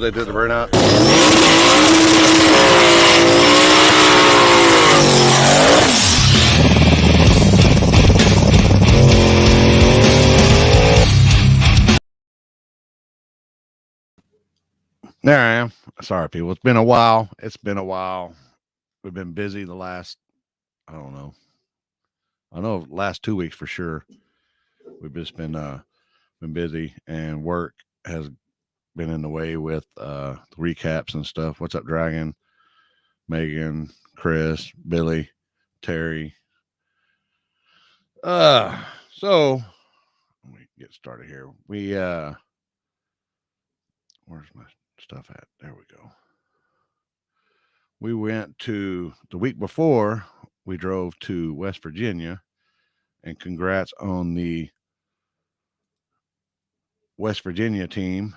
they did the burnout. There I am. Sorry, people. It's been a while. We've been busy the last, I don't know. I know last 2 weeks for sure. We've just been busy, and work has been in the way with recaps and stuff. What's up, Dragon? Megan, Chris, Billy, Terry. So let me get started here. Where's my stuff at? There we go. We went to the week before, we drove to West Virginia, and congrats on the West Virginia team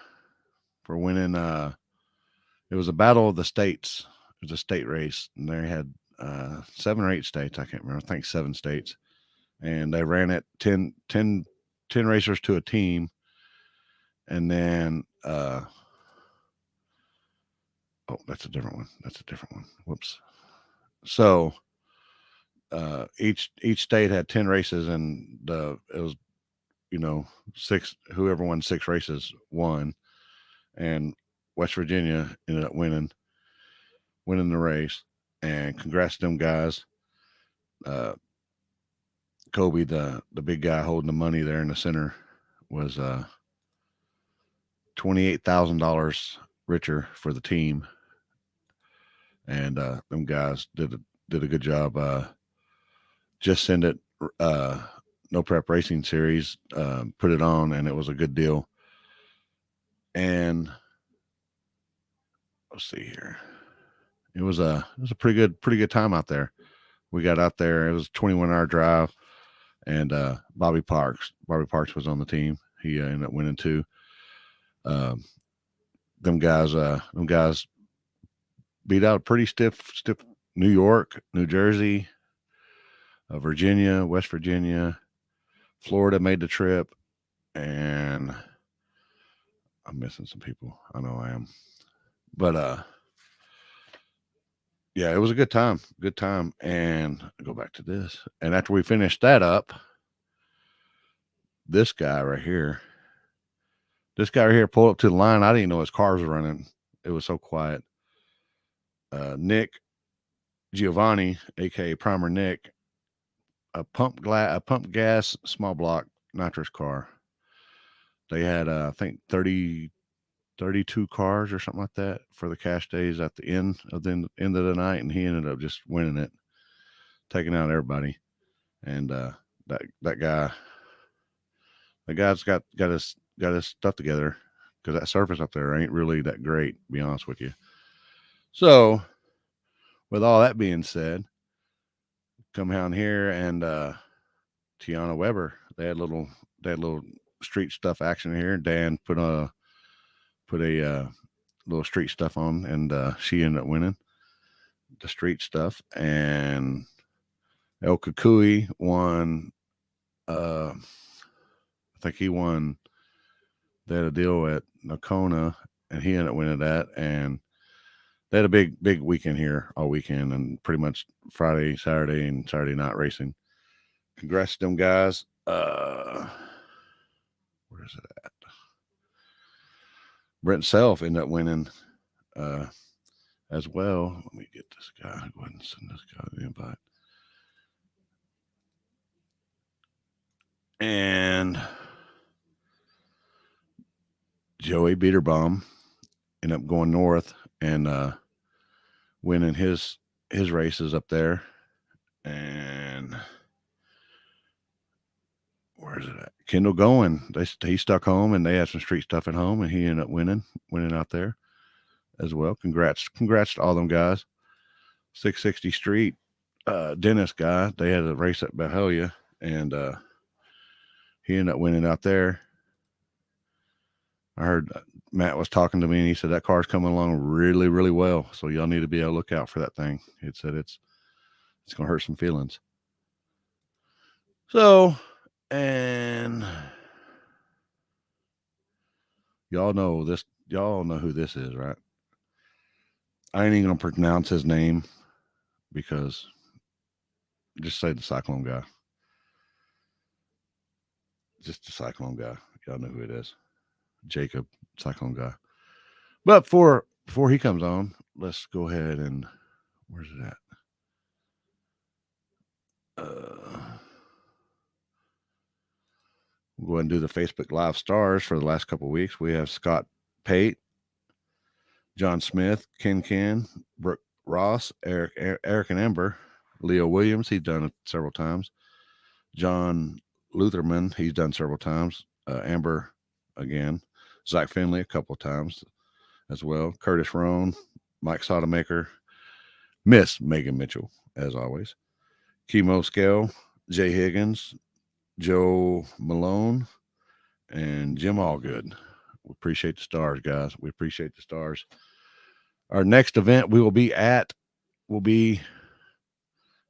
for winning. It was a battle of the states. It was a state race, and they had 7 or 8 states. I can't remember. I think 7 states, and they ran it 10 racers to a team, and then oh, that's a different one. Whoops. So each state had 10 races, and it was 6. Whoever won 6 races won, and West Virginia ended up winning the race. And congrats to them guys. Kobe, the big guy holding the money there in the center, was $28,000 richer for the team, and them guys did a good job. Just send it. No Prep Racing Series, put it on, and it was a good deal. And let's see here. It was a pretty good time out there. We got out there. It was a 21-hour drive, and Bobby Parks was on the team. He ended up winning too. Them guys beat out a pretty stiff New York, New Jersey, Virginia, West Virginia, Florida made the trip, and I'm missing some people. I know I am, but yeah, it was a good time. And I'll go back to this. And after we finished that up, this guy right here pulled up to the line. I didn't know his car was running. It was so quiet. Nick Giovanni, aka Primer Nick, a pump gas small block nitrous car. They had I think 32 cars or something like that for the cash days at the end of the night, and he ended up just winning it, taking out everybody. And that guy's got his stuff together, because that surface up there ain't really that great, to be honest with you. So with all that being said, come down here, and Tiana Weber, they had little street stuff action here. Dan put a little street stuff on, and she ended up winning the street stuff. And El Kukui won. I think he won. They had a deal at Nocona, and he ended up winning that. And they had a big weekend here all weekend, and pretty much Friday, Saturday, and Saturday night racing. Congrats to them guys. Where is it at? Brent Self ended up winning as well. Let me get this guy. Go ahead and send this guy the invite. And Joey Beaterbaum ended up going north and winning his races up there. And where's it at? Kendall Goen. He stuck home, and they had some street stuff at home, and he ended up winning out there as well. Congrats to all them guys. 660 Street, Dennis guy, they had a race at Bahalia, and he ended up winning out there. I heard Matt was talking to me, and he said that car's coming along really, really well. So y'all need to be on the lookout for that thing. He said it's going to hurt some feelings. So, and y'all know this Y'all know who this is, right? I ain't even gonna pronounce his name because just say the Cyclone guy. Just the Cyclone guy. Y'all know who it is. Jacob, Cyclone guy. But before he comes on, let's go ahead and where's it at? We'll go ahead and do the Facebook Live stars for the last couple of weeks. We have Scott Pate, John Smith, Ken, Brooke Ross, Eric and Amber, Leo Williams. He's done it several times. John Lutherman. He's done several times. Amber again. Zach Finley a couple of times as well. Curtis Roan, Mike Sodamaker, Miss Megan Mitchell, as always. Chemo Scale, Jay Higgins, Joe Malone, and Jim Allgood. We appreciate the stars, guys. We appreciate the stars. Our next event we will be at will be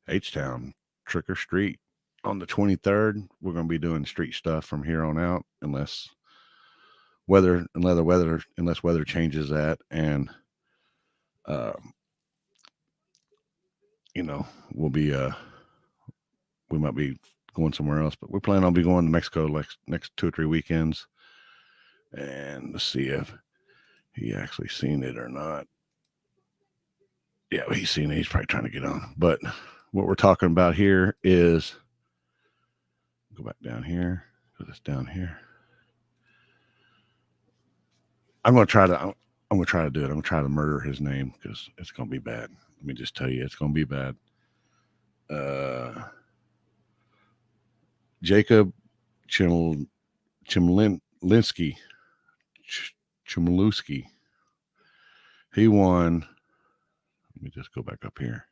H-Town, Trick or Street on the 23rd. We're going to be doing street stuff from here on out unless weather changes that, and we'll be we might be going somewhere else, but we plan on be going to Mexico like next 2 or 3 weekends. And let's see if he actually seen it or not. Yeah, he's seen it. He's probably trying to get on. But what we're talking about here is go back down here. Go this down here. I'm gonna try to do it. I'm gonna try to murder his name because it's gonna be bad. Let me just tell you, it's gonna be bad. Jacob Chmielewski. He won. Let me just go back up here.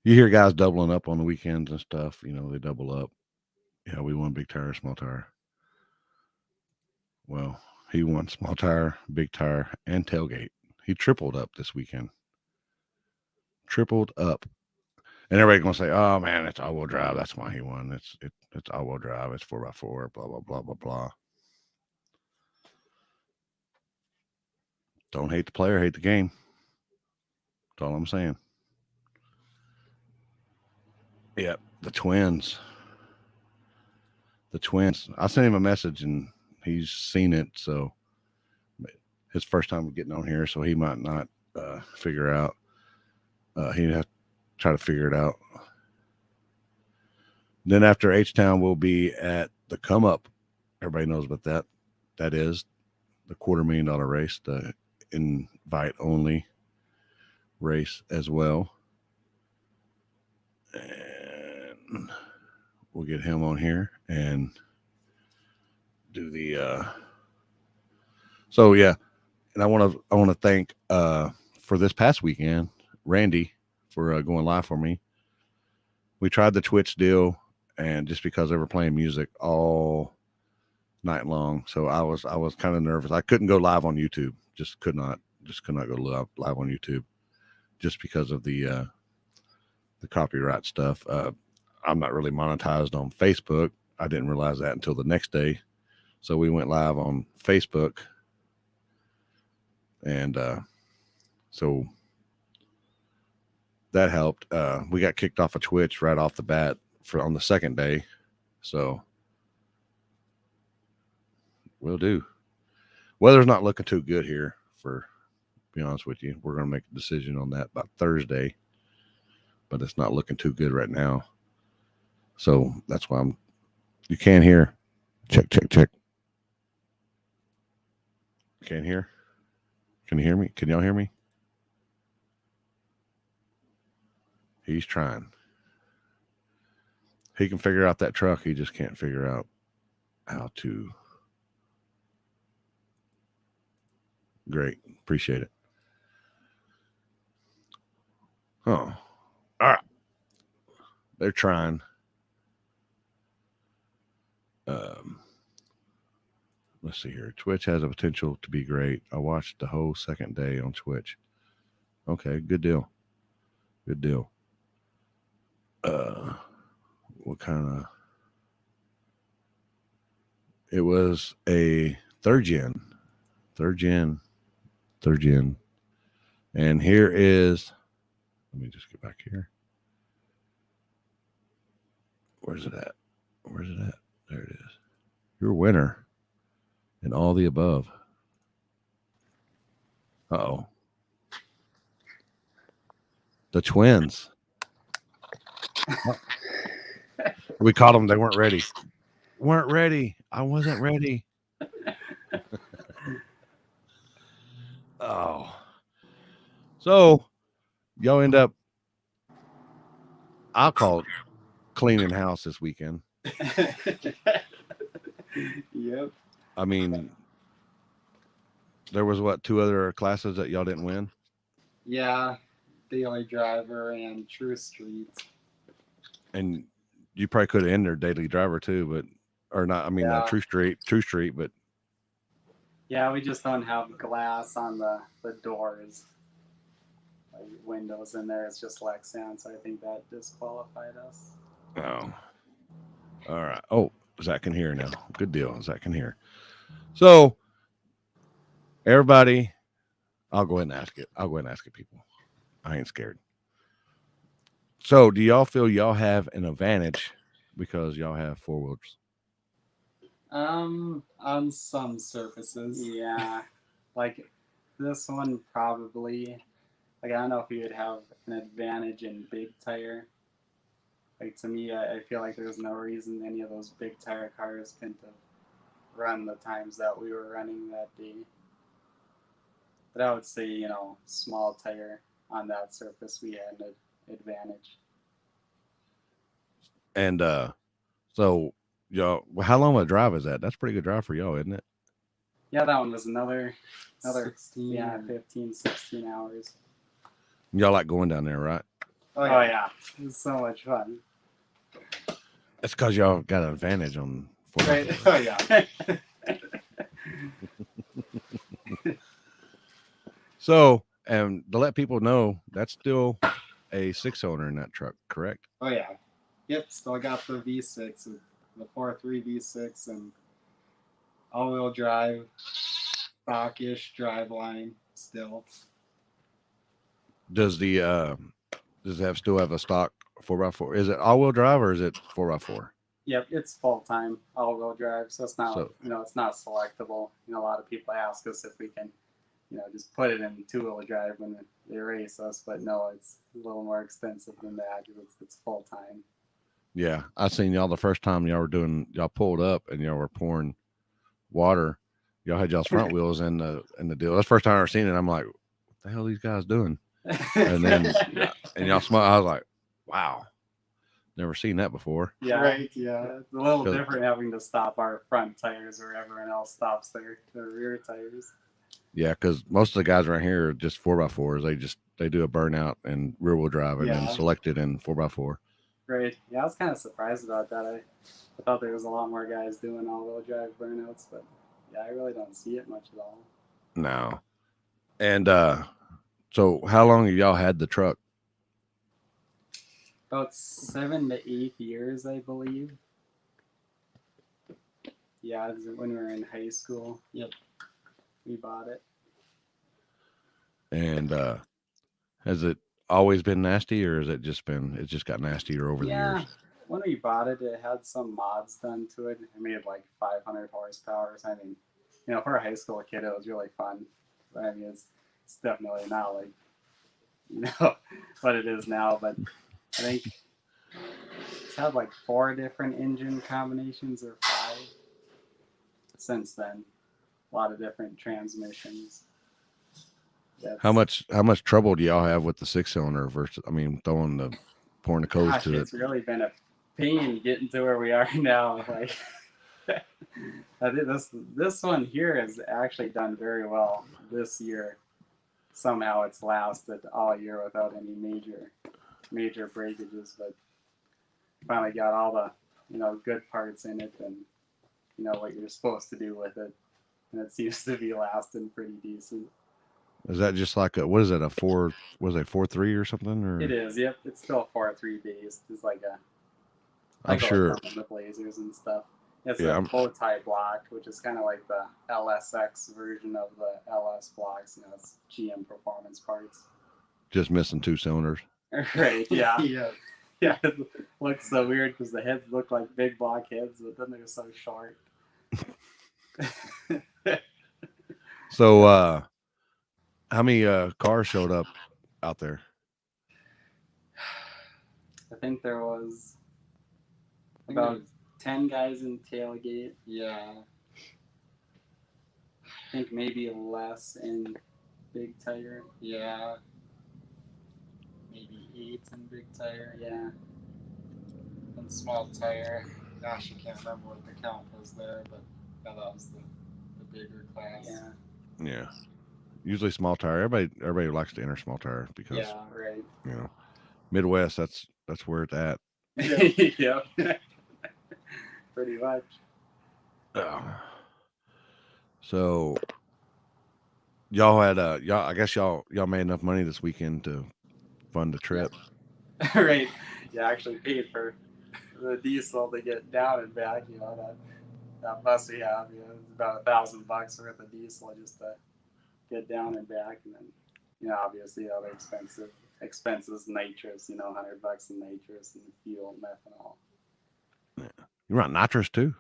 You hear guys doubling up on the weekends and stuff. They double up. Yeah, we won big tire, small tire. Well, he won small tire, big tire, and tailgate. He tripled up this weekend. Tripled up. And everybody's gonna say, "Oh man, it's all-wheel drive. That's why he won. It's all-wheel drive. It's 4x4. Blah blah blah blah blah." Don't hate the player, hate the game. That's all I'm saying. Yeah, the twins. I sent him a message and he's seen it. So his first time getting on here, so he might not figure out. He'd have to try to figure it out. Then after H-Town, we'll be at the Come Up. Everybody knows about that. That is the $250,000 race, the invite only race as well. And we'll get him on here and do the so yeah. And I want to thank for this past weekend Randy for going live for me. We tried the Twitch deal, and just because they were playing music all night long, so I was kind of nervous. I couldn't go live on YouTube. Just could not go live on YouTube, just because of the copyright stuff. I'm not really monetized on Facebook. I didn't realize that until the next day. So we went live on Facebook, and so that helped. We got kicked off of Twitch right off the bat on the second day. So we'll do. Weather's not looking too good here, to be honest with you. We're going to make a decision on that by Thursday, but it's not looking too good right now. So that's why you can't hear. Check. Can't hear? Can you hear me? Can y'all hear me? He's trying. He can figure out that truck. He just can't figure out how to. Great. Appreciate it. Oh, all right. They're trying. Let's see here. Twitch has a potential to be great. I watched the whole second day on Twitch. Okay, good deal. Good deal. What kind of? It was a third gen, third gen, third gen. And here is, let me just get back here. Where's it at? Where's it at? There it is. Your winner and all the above. Uh-oh. The twins. We caught them. They weren't ready. Weren't ready. I wasn't ready. Oh. So y'all end up, I'll call it cleaning house this weekend. Yep. I mean, there was what, two other classes that y'all didn't win? Yeah, Daily Driver and True Street. And you probably could have entered Daily Driver too, but or not. I mean, Yeah. True Street, but Yeah, we just don't have glass on the doors. Like windows in there, it's just Lexan, so I think that disqualified us. oh, all right. Oh, Zach can hear now. Good deal. Zach can hear. So everybody, I'll go ahead and ask it. I'll go ahead and ask it, people. I ain't scared. So, do y'all feel y'all have an advantage because y'all have four wheels? On some surfaces. Yeah. Like this one probably, like I don't know if you would have an advantage in big tire. Like to me, I feel like there's no reason any of those big tire cars couldn't have run the times that we were running that day. But I would say, small tire on that surface, we had an advantage. And so y'all, well, how long of a drive is that? That's a pretty good drive for y'all, isn't it? Yeah, that one was another 16, yeah, 15, 16 hours. Y'all like going down there, right? Oh yeah. It was so much fun. That's because y'all got an advantage on four. Right. Oh yeah. So, and to let people know, that's still a six owner in that truck, correct? Oh yeah. Yep. Still got the V6, the 4.3 V6, and all-wheel drive, stockish driveline still. Does the does it have still have a stock 4x4? Is it all wheel drive or is it 4x4? Yep, it's full time all-wheel drive, so it's not So, it's not selectable. A lot of people ask us if we can, just put it in two-wheel drive when they race us, but no, it's a little more expensive than that because it's full time. yeah, I seen y'all the first time y'all were doing, y'all pulled up and y'all were pouring water. Y'all had y'all's front wheels in the deal. That's the first time I ever seen it. I'm like, what the hell are these guys doing? And then and y'all smile. I was like, wow, never seen that before. Yeah, right. Yeah, it's a little different having to stop our front tires where everyone else stops their rear tires. Yeah, because most of the guys around here are just 4x4s. They do a burnout and rear wheel drive and then select it in 4x4. Right. Yeah, I was kind of surprised about that. I thought there was a lot more guys doing all-wheel drive burnouts, but yeah, I really don't see it much at all. No. And so how long have y'all had the truck? About 7 to 8 years, I believe. Yeah, when we were in high school. Yep, we bought it. And has it always been nasty, or has it just got nastier over the years? When we bought it, it had some mods done to it. It made like 500 horsepower or something. For a high school kid, it was really fun. But I mean, it's definitely not like what it is now. But I think it's had like 4 different engine combinations or 5 since then. A lot of different transmissions. How much trouble do y'll have with the 6-cylinder versus? I mean, pouring the codes to it. It's really been a pain getting to where we are now. Like, I think this one here has actually done very well this year. Somehow it's lasted all year without any major breakages, but finally got all the good parts in it and what you're supposed to do with it, and it seems to be lasting pretty decent. Is that just like what is it, a 4, was it 4.3 or something? Or it is, yep. It's still 4.3 based. It's like a I'm sure the Blazers and stuff. It's Yeah, a bow tie block, which is kind of like the LSX version of the LS blocks. It's GM performance parts. just missing 2 cylinders. Right? Yeah. Yeah. It looks so weird because the heads look like big block heads, but then they're so short. So, how many cars showed up out there? I think there was about 10 guys in tailgate. Yeah. I think maybe less in big tire. Yeah. Maybe 8 in big tire. Yeah. And small tire. Gosh, I can't remember what the count was there, but yeah, that was the bigger class. Yeah. Yeah. Usually small tire. Everybody likes to enter small tire because Yeah. Right. you know, Midwest. That's where it's at. Yeah. Pretty much. So y'all had y'all. I guess y'all made enough money this weekend to fund the trip. Right. You actually paid for the diesel to get down and back. That bus we have. It's about $1,000 worth of diesel just to get down and back, and then obviously other expenses, nitrous. $100 in nitrous and fuel, methanol. You run nitrous too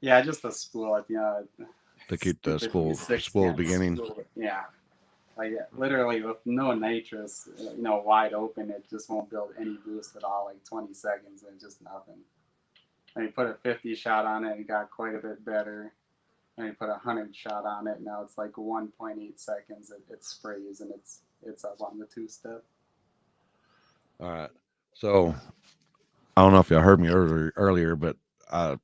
Yeah, just a spool at to keep the stupid spool beginning. spool. Yeah. Like literally with no nitrous, wide open, it just won't build any boost at all. Like 20 seconds and just nothing. And you put a 50 shot on it, and it got quite a bit better. And you put a 100 shot on it, now it's like 1.8 seconds. It sprays and it's up on the 2-step. All right. So I don't know if y'all heard me earlier, but I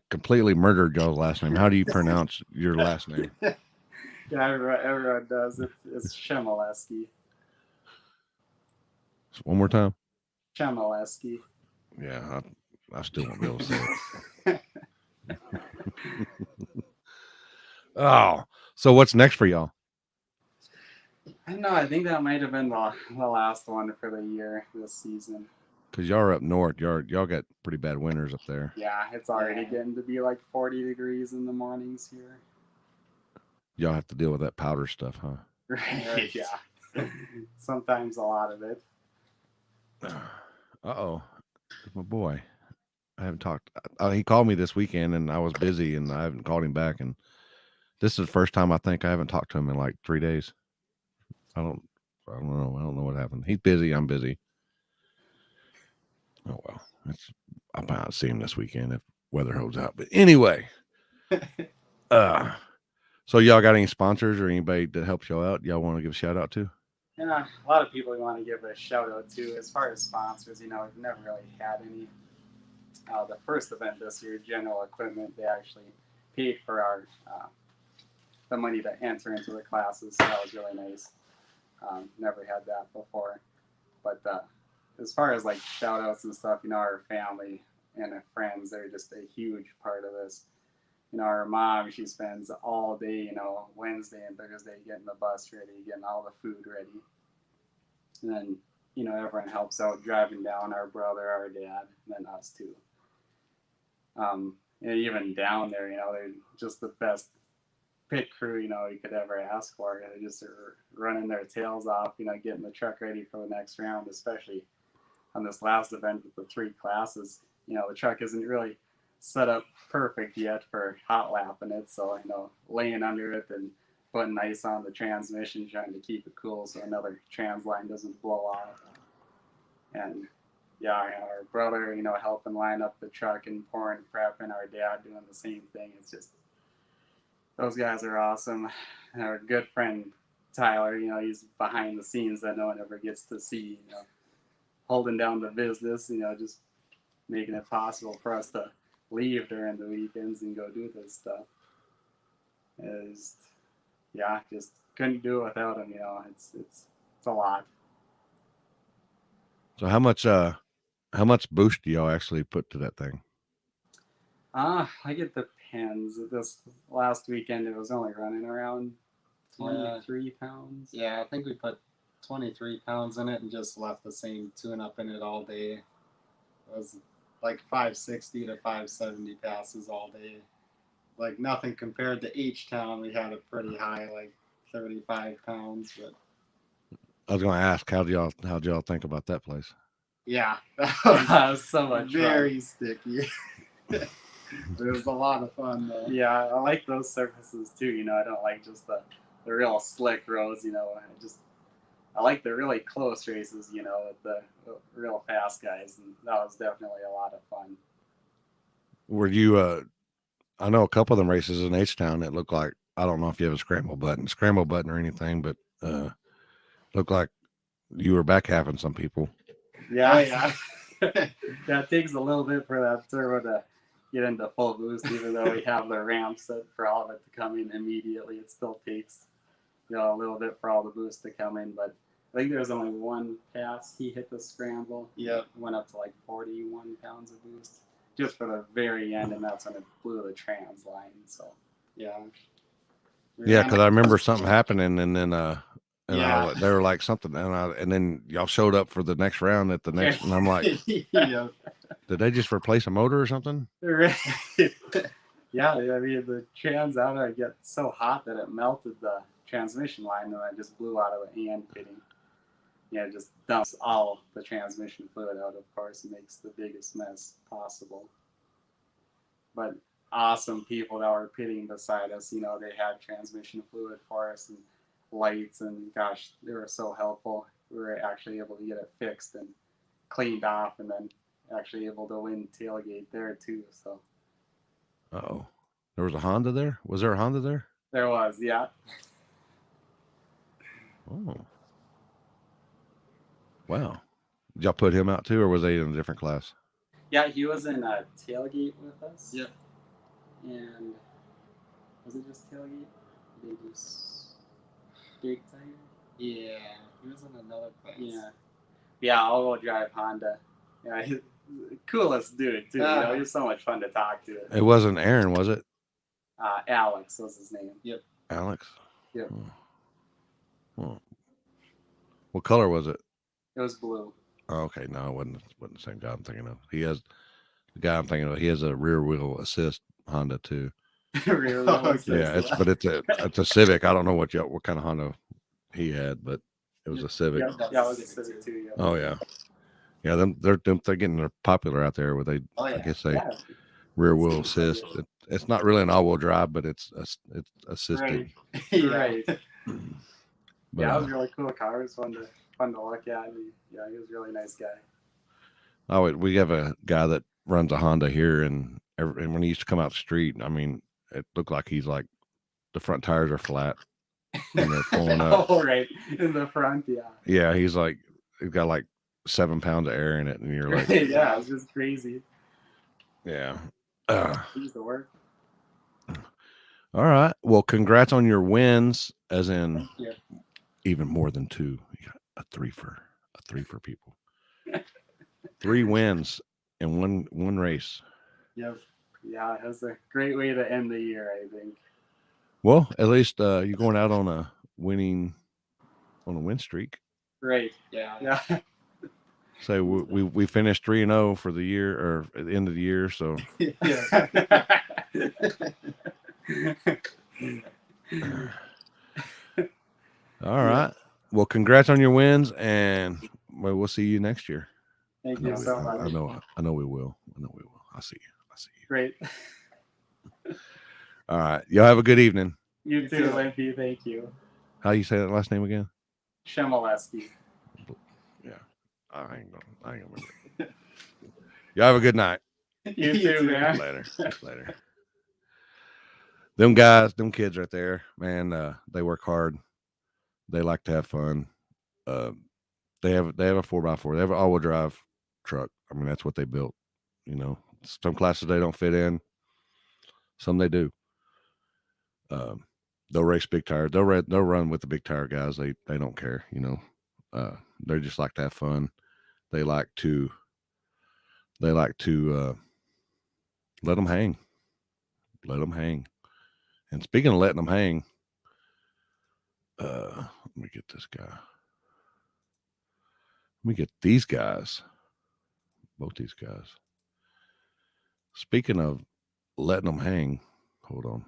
completely murdered y'all's last name. How do you pronounce your last name? Yeah, everyone does. It's Shemaleski. One more time. Shemaleski. Yeah, I still won't be able to say it. Oh, so what's next for y'all? I don't know. I think that might have been the last one for the year this season. Because y'all are up north. Y'all got pretty bad winters up there. Yeah, it's already getting to be like 40 degrees in the mornings here. Y'all have to deal with that powder stuff, huh? Right. Yeah. Sometimes a lot of it. Uh-oh. It's my boy. I haven't talked. He called me this weekend, and I was busy, and I haven't called him back. And this is the first time I think I haven't talked to him in like 3 days. I don't know. I don't know what happened. He's busy. I'm busy. Oh well. I might see him this weekend if weather holds out. But anyway, so y'all got any sponsors or anybody that helps y'all out? Y'all want to give a shout out to? Yeah, a lot of people we want to give a shout out to. As far as sponsors, we've never really had any. The first event this year, General Equipment, they actually paid for our the money to enter into the classes, so that was really nice. Never had that before. But as far as like shout outs and stuff, our family and our friends, they're just a huge part of this. Our mom, she spends all day, Wednesday and Thursday getting the bus ready, getting all the food ready. And then, everyone helps out driving down, our brother, our dad, and then us too. Even down there, they're just the best pit crew, you could ever ask for. They just are running their tails off, getting the truck ready for the next round, especially on this last event with the 3 classes. The truck isn't really set up perfect yet for hot lapping it, so laying under it and putting ice on the transmission, trying to keep it cool so another trans line doesn't blow off. And yeah, our brother, helping line up the truck and pouring prep, and our dad doing the same thing. It's just, those guys are awesome. And our good friend Tyler, he's behind the scenes that no one ever gets to see, holding down the business, just making it possible for us to leave during the weekends and go do this stuff. Just couldn't do it without him. It's a lot. So how much boost do y'all actually put to that thing? Like it depends. This last weekend it was only running around 23 pounds. Yeah, I think we put 23 pounds in it and just left the same tune up in it all day. It was like 560 to 570 passes all day. Like nothing compared to H-Town. We had it pretty high, like 35 pounds. But I was going to ask, how'd y'all think about that place? yeah, that That was was so much fun. very sticky. It was a lot of fun though. Yeah, I like those surfaces too. You know, I don't like just the real slick roads. You know, I like the really close races. You know, with the real fast guys, and that was definitely a lot of fun. Were you? I know a couple of them races in H Town that look like, I don't know if you have a scramble button or anything, but looked like you were back halving some people. Yeah, Oh, yeah. Yeah, it takes a little bit for that turbo to get into full boost, even though we have the ramp set for all of it to come in immediately. It still takes, you know, a little bit for all the boost to come in. But I think there was only one pass he hit the scramble. Yep. Went up to like 41 pounds of boost just for the very end, and that's when it blew the trans line. So Yeah. Yeah, because I remember something happening, and then Yeah. they were like something, and then y'all showed up for the next round at the next, and I'm like, Yeah. did they just replace a motor or something? Yeah, I mean the trans out there get so hot that it melted the transmission line, and it just blew out of the hand fitting. Yeah, it just dumps all the transmission fluid out, of course, and makes the biggest mess possible. But awesome people that were pitting beside us, you know, they had transmission fluid for us and lights, and gosh, they were so helpful. We were actually able to get it fixed and cleaned off, and then actually able to win tailgate there too. So Oh, there was a Honda there. Was there a Honda there? there was, yeah. Oh, wow. Did y'all put him out too, or was they in a different class? Yeah, he was in a tailgate with us. Yep. And was it just tailgate? They just big tire? Yeah. He was in another class. Yeah. Yeah, all-wheel drive Honda. Yeah, he's the coolest dude too. You know, he was so much fun to talk to. It wasn't Aaron, was it? Alex was his name. Yep. Alex. Yep. Oh. What color was it? It was blue. Oh, okay, no, it wasn't the same guy I'm thinking of. He has the guy I'm thinking of. He has a rear wheel assist Honda too. Rear wheel assist. Yeah, it's a Civic. I don't know what kind of Honda he had, but it was a Civic. Yeah, it was a Civic too. Yeah. Oh yeah, yeah. They're getting popular out there. Where they, Oh, yeah. I guess they Yeah. rear wheel assist. It's not really an all-wheel drive, but it's assisted. Right. Right. But, Yeah, it was a really cool car. It was fun to look at. And yeah, he was a really nice guy. Oh, we have a guy that runs a Honda here, and when he used to come out the street, I mean, it looked like he's like the front tires are flat when they're pulling up. Oh, right in the front, yeah. Yeah, he's got like 7 pounds of air in it, and you're like, yeah, it was just crazy. yeah. It used to work. All right. Well, congrats on your wins, as in Yeah. even more than 2. You got a three for people. 3 wins in one race. Yep. Yeah, it was a great way to end the year, I think. Well, at least you're going out on a win streak. Right. Yeah. Yeah. So we finished 3-0 for the year, or at the end of the year. So Yeah. all right. Well, congrats on your wins, and we'll see you next year. Thank you so much. I know we will. I'll see you. Great. All right. Y'all have a good evening. You too, Limpy. Thank you. How you say that last name again? Shemaleski. Yeah. I ain't gonna remember. Y'all have a good night. You too, man. Later. Them kids right there, man, they work hard. They like to have fun. They have a 4x4. They have an all-wheel drive truck. I mean, that's what they built. You know, some classes they don't fit in. Some they do. They'll race big tire. They'll run with the big tire guys. They don't care. You know, they just like to have fun. They like to let them hang. Let them hang. And speaking of letting them hang, let me get this guy. Let me get these guys. Both these guys. Speaking of letting them hang, hold on.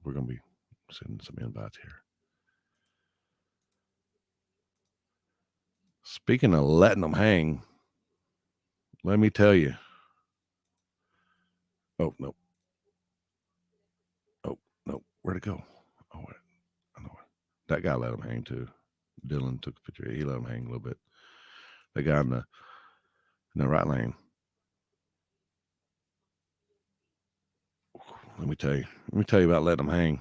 We're going to be sending some invites here. Speaking of letting them hang, let me tell you. Oh, no. Oh, no. Where'd it go? Oh, wait. I know it. That guy let him hang too. Dylan took a picture. He let him hang a little bit. The guy in the right lane. Let me tell you about letting them hang.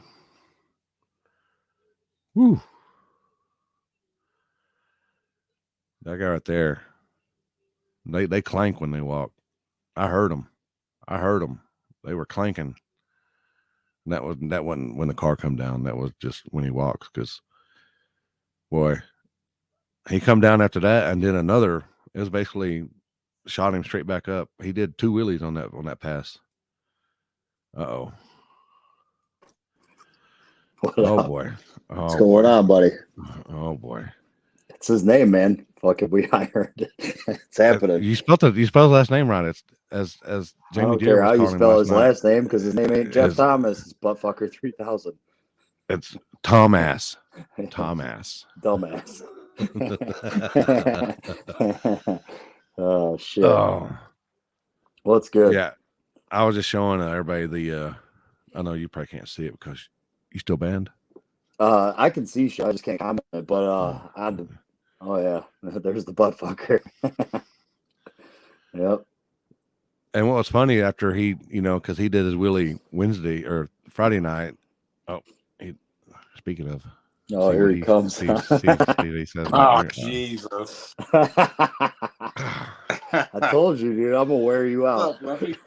Woo. That guy right there. They clank when they walk. I heard them. They were clanking. That wasn't when the car come down. That was just when he walks. Because, boy, he come down after that, and then another. It was basically shot him straight back up. He did 2 wheelies on that pass. Uh-oh. Oh boy. What's going on, buddy? Oh boy. It's his name, man. Fuck if we hired. It's happening. You spelled his last name right. It's as I Jamie don't Deere care was how you calling him spell his night. last name because his name ain't Jeff It's- Thomas. It's Buttfucker 3000. It's Tom Ass. Tom Ass. Dumbass. Oh shit. Oh What's good? yeah. I was just showing everybody the. I know you probably can't see it because you still banned. I can see shit. I just can't comment. But oh yeah, there's the Buttfucker. Yep. And what was funny after he, because he did his wheelie Wednesday or Friday night. Oh, speaking of. Oh, see here what he comes. See what he says. Oh, right here. Jesus. I told you, dude. I'm gonna wear you out. Look, we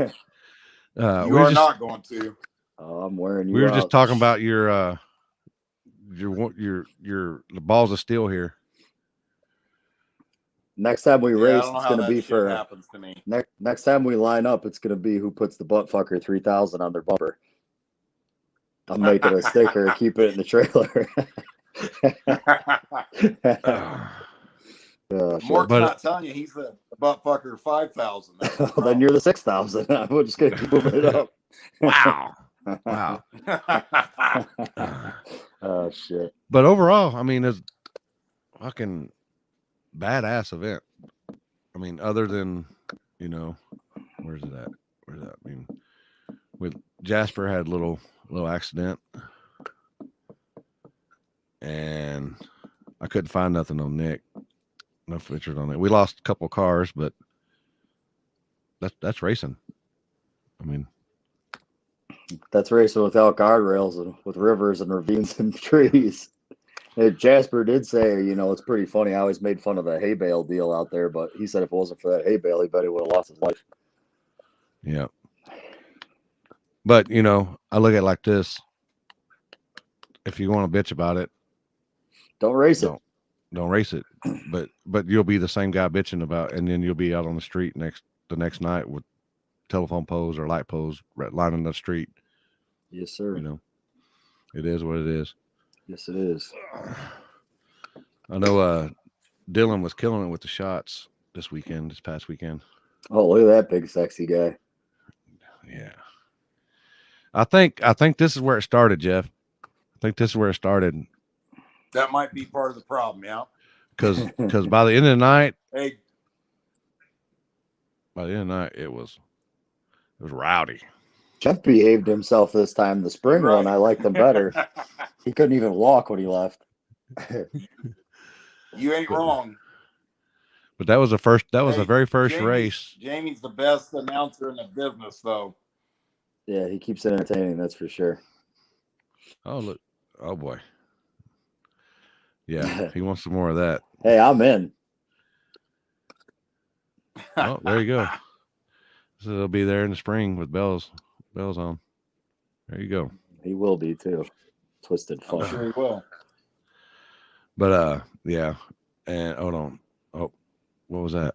you were are just, not going to. Oh, I'm wearing you we were out. just talking about your the balls of steel here. Next time we I race, don't know it's how gonna that be shit for happens to me. next time we line up. It's gonna be who puts the Buttfucker 3000 on their bumper. I'm making a sticker and keep it in the trailer. Mort's But- not telling you he's the Buttfucker 5000. That's the Then you're the 6,000. I'm just gonna keep moving it up. Wow. Oh shit. But overall, I mean, it's fucking badass event. I mean, other than, where's it at? I mean, with Jasper had a little accident, and I couldn't find nothing on Nick. No pictures on it. We lost a couple cars, but that's racing. I mean, That's racing without guardrails and with rivers and ravines and trees. And Jasper did say, it's pretty funny. I always made fun of the hay bale deal out there, but he said if it wasn't for that hay bale, he bet he would have lost his life. yeah. But, I look at it like this. If you want to bitch about it, Don't race it. Don't race it. But you'll be the same guy bitching about, and then you'll be out on the street the next night with telephone poles or light poles lining the street. Yes, sir. It is what it is. Yes, it is. I know Dylan was killing it with the shots this past weekend. Oh, look at that big sexy guy. Yeah. I think this is where it started, Jeff. I think this is where it started. That might be part of the problem, yeah. Because by the end of the night, Hey, it was rowdy. Jeff behaved himself this time. The spring right. one, I liked him better. He couldn't even walk when he left. You ain't wrong. But that was the very first race. Jamie's the best announcer in the business, though. Yeah, he keeps it entertaining, that's for sure. Oh, look. Oh, boy. Yeah, he wants some more of that. Hey, I'm in. Oh, there you go. So they'll be there in the spring with bells on. There you go. He will be, too. Twisted fun. I'm sure he will. But, yeah. And hold on. Oh, what was that?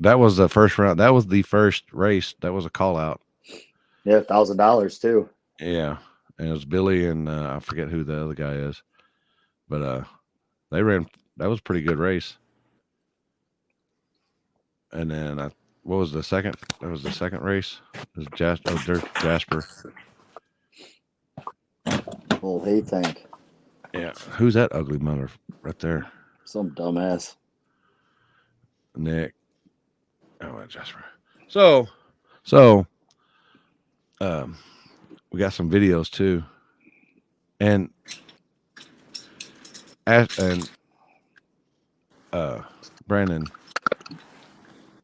That was the first round. That was the first race. That was a call out. Yeah, $1,000, too. Yeah. And it was Billy and I forget who the other guy is. But they ran. That was a pretty good race. And then what was the second? That was the second race. It was there's Jasper. Little hay tank. Yeah, who's that ugly mother right there? Some dumbass. Nick. Oh, Jasper. So, we got some videos too, and Brandon,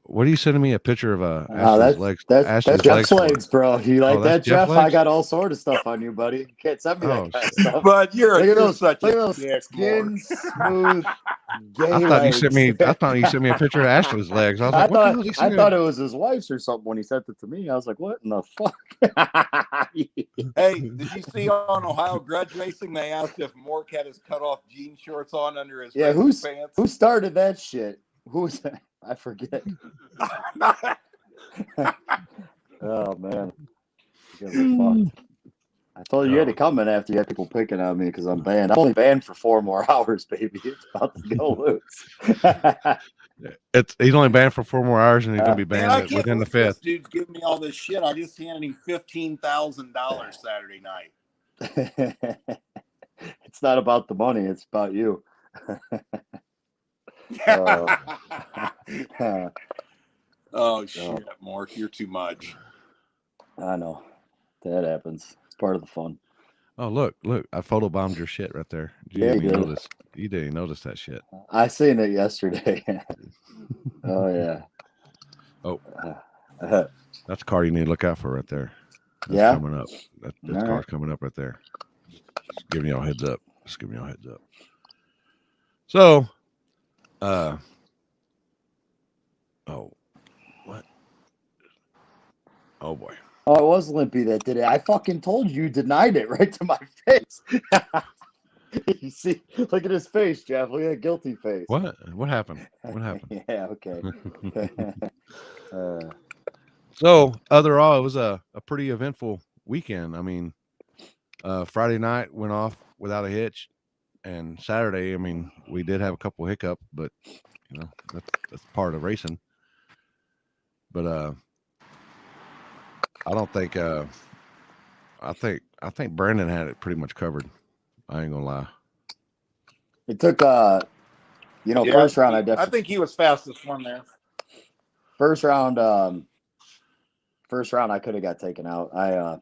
what are you sending me a picture of Ashley's legs? That's Ashley's Jeff's for? legs, bro. You like that's that, Jeff Jeff? I legs? got all sort of stuff on you, buddy. You can't send me that Oh, kind of shit. stuff. But Look at those, such look at a those dick, skin Mark. smooth gay I thought you sent legs. me. I thought you sent me a picture of Ashley's legs. I was like, what the hell is he I sending? thought it was his wife's or something when he sent it to me. I was like, what in the fuck? Hey, did you see on Ohio Grudge Racing they asked if Mork had his cutoff jean shorts on under his Yeah, racing pants? who started that shit? Who was that? I forget. Oh man, you guys are fucked. I told you you had to come in after you had people picking on me because I'm banned. I'm only banned for 4 more hours, baby. It's about to go loose. He's only banned for 4 more hours, and he's gonna be Man, I banned can't within the believe this 5th. dude's giving me all this shit. I just handed him $15,000 Saturday night. It's not about the money; it's about you. Oh shit, Mark, you're too much. I know that happens. It's part of the fun. Oh, look! I photobombed your shit right there. Yeah, you did. Notice? You didn't notice that shit. I seen it yesterday. Oh yeah. Oh, that's a car you need to look out for right there. That's coming up. That car's coming up right there. Just giving y'all a heads up. So, oh, what? Oh boy. Oh, it was Limpy that did it. I fucking told you, denied it right to my face. You see, look at his face, Jeff. Look at that guilty face. What? What happened? What happened? Yeah, okay. So, overall, it was a pretty eventful weekend. I mean, Friday night went off without a hitch, and Saturday, I mean, we did have a couple hiccups, but you know that's part of racing. But I don't think I think Brandon had it pretty much covered. I ain't gonna lie. It took first round I think he was fastest one there. First round I could have got taken out. The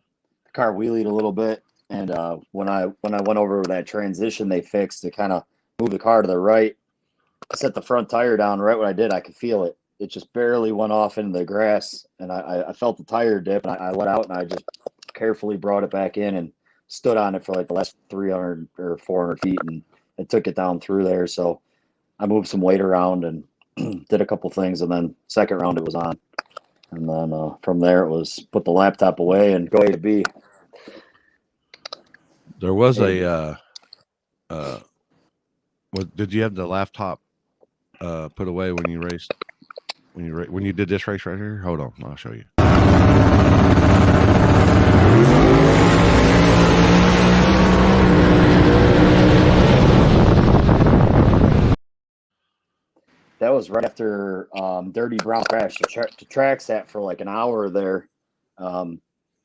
car wheelied a little bit, and when I went over that transition they fixed to kind of move the car to the right, I set the front tire down. Right when I did, I could feel it. It just barely went off into the grass, and I felt the tire dip, and I let out, and I just carefully brought it back in and stood on it for like the last 300 or 400 feet, and it took it down through there. So I moved some weight around and did a couple things, and then second round it was on. And then from there it was put the laptop away and go A to B. There was did you have the laptop put away when you raced? When you did this race right here? Hold on, I'll show you. That was right after Dirty Brown crash. The track sat for like an hour there. I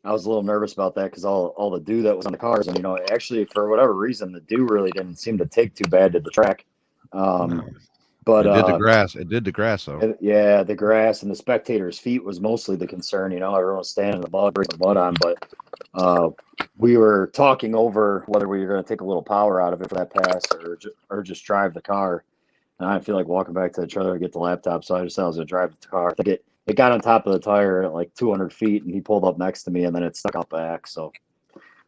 was a little nervous about that because all the dew that was on the cars, and actually for whatever reason the dew really didn't seem to take too bad to the track. But it did the grass. It did the grass though. Yeah, the grass and the spectators' feet was mostly the concern. Everyone was standing in the mud, bringing the mud on. But we were talking over whether we were going to take a little power out of it for that pass or just drive the car. And I didn't feel like walking back to the trailer to get the laptop, so I decided I was going to drive the car. I think it got on top of the tire at like 200 feet, and he pulled up next to me, and then it stuck out back. So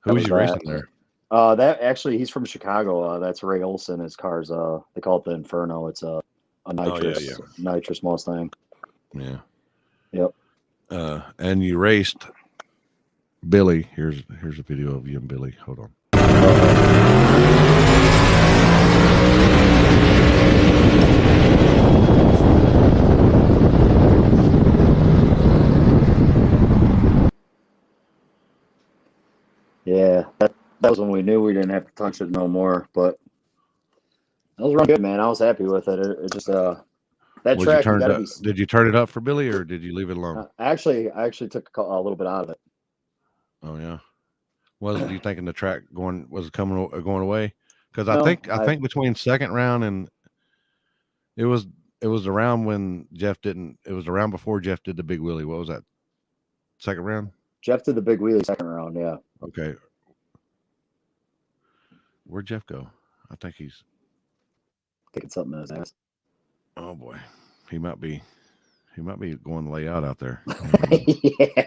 who was you racing there? That actually, he's from Chicago. That's Ray Olson. His car's they call it the Inferno. It's a nitrous Mustang. Yeah. Yep. And you raced Billy. Here's a video of you and Billy. Hold on. Yeah, that was when we knew we didn't have to touch it no more. But that was really good, man. I was happy with it. It just That Was track, you got to be. Did you turn it up for Billy, or did you leave it alone? I actually took a little bit out of it. Oh yeah. Was you thinking the track was going away? Because No, I think between second round and it was around when Jeff didn't. It was around before Jeff did the big wheelie. What was that? Second round. Jeff did the big wheelie second round. Yeah. Okay. Where'd Jeff go? I think he's. Taking something in his ass. Oh boy, he might be going to lay out there. Yeah.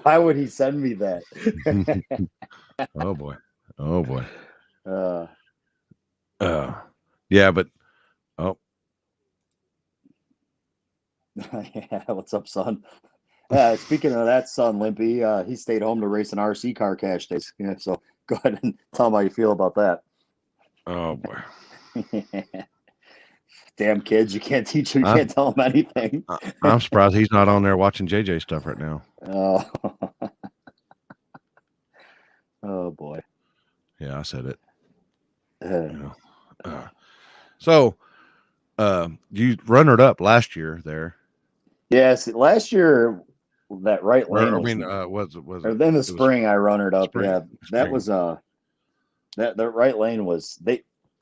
Why would he send me that? Oh boy. Oh boy. Uh, Yeah, but yeah, what's up, son? Speaking of that, son, Limpy, he stayed home to race an RC car cash days. Yeah, so go ahead and tell him how you feel about that. oh boy. Damn kids, you can't teach them, you can't tell them anything. I'm surprised he's not on there watching JJ stuff right now. Oh, oh boy. Yeah, I said it. Uh, So, you runnered up last year there. yes, last year that right lane. Or, I mean, was or then the spring I runnered up. spring, Yeah, that spring. was that the right lane was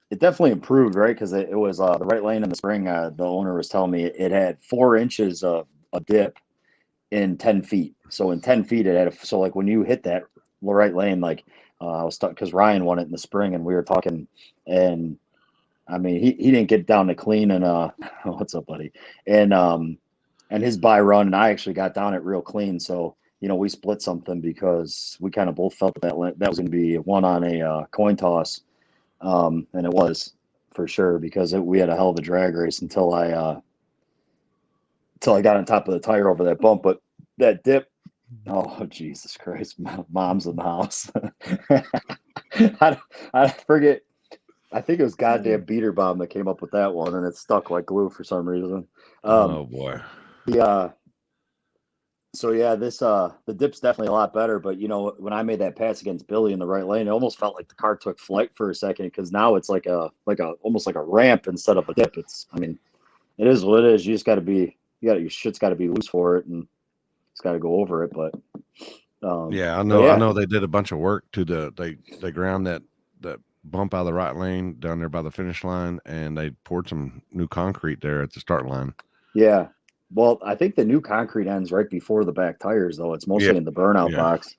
it definitely improved, right? Because it was the right lane in the spring. The owner was telling me it had 4 inches of a dip in 10 feet. So in 10 feet, it had so like when you hit that right lane, like I was stuck because Ryan won it in the spring, and we were talking, and I mean he didn't get down to clean, and what's up, buddy? And his by run, and I actually got down it real clean. So we split something because we kind of both felt that was going to be one on a coin toss. And it was for sure because we had a hell of a drag race until I got on top of the tire over that bump. But that dip, oh Jesus Christ, mom's in the house. I forget. I think it was goddamn Beater Bomb that came up with that one, and it stuck like glue for some reason. Oh boy. Yeah. So yeah, this the dip's definitely a lot better. But when I made that pass against Billy in the right lane, it almost felt like the car took flight for a second because now it's like a almost like a ramp instead of a dip. It is what it is. You just got to be your shit's got to be loose for it, and it's got to go over it. But yeah, I know they did a bunch of work to they ground that bump out of the right lane down there by the finish line, and they poured some new concrete there at the start line. Yeah. Well, I think the new concrete ends right before the back tires, though. It's mostly in the burnout box.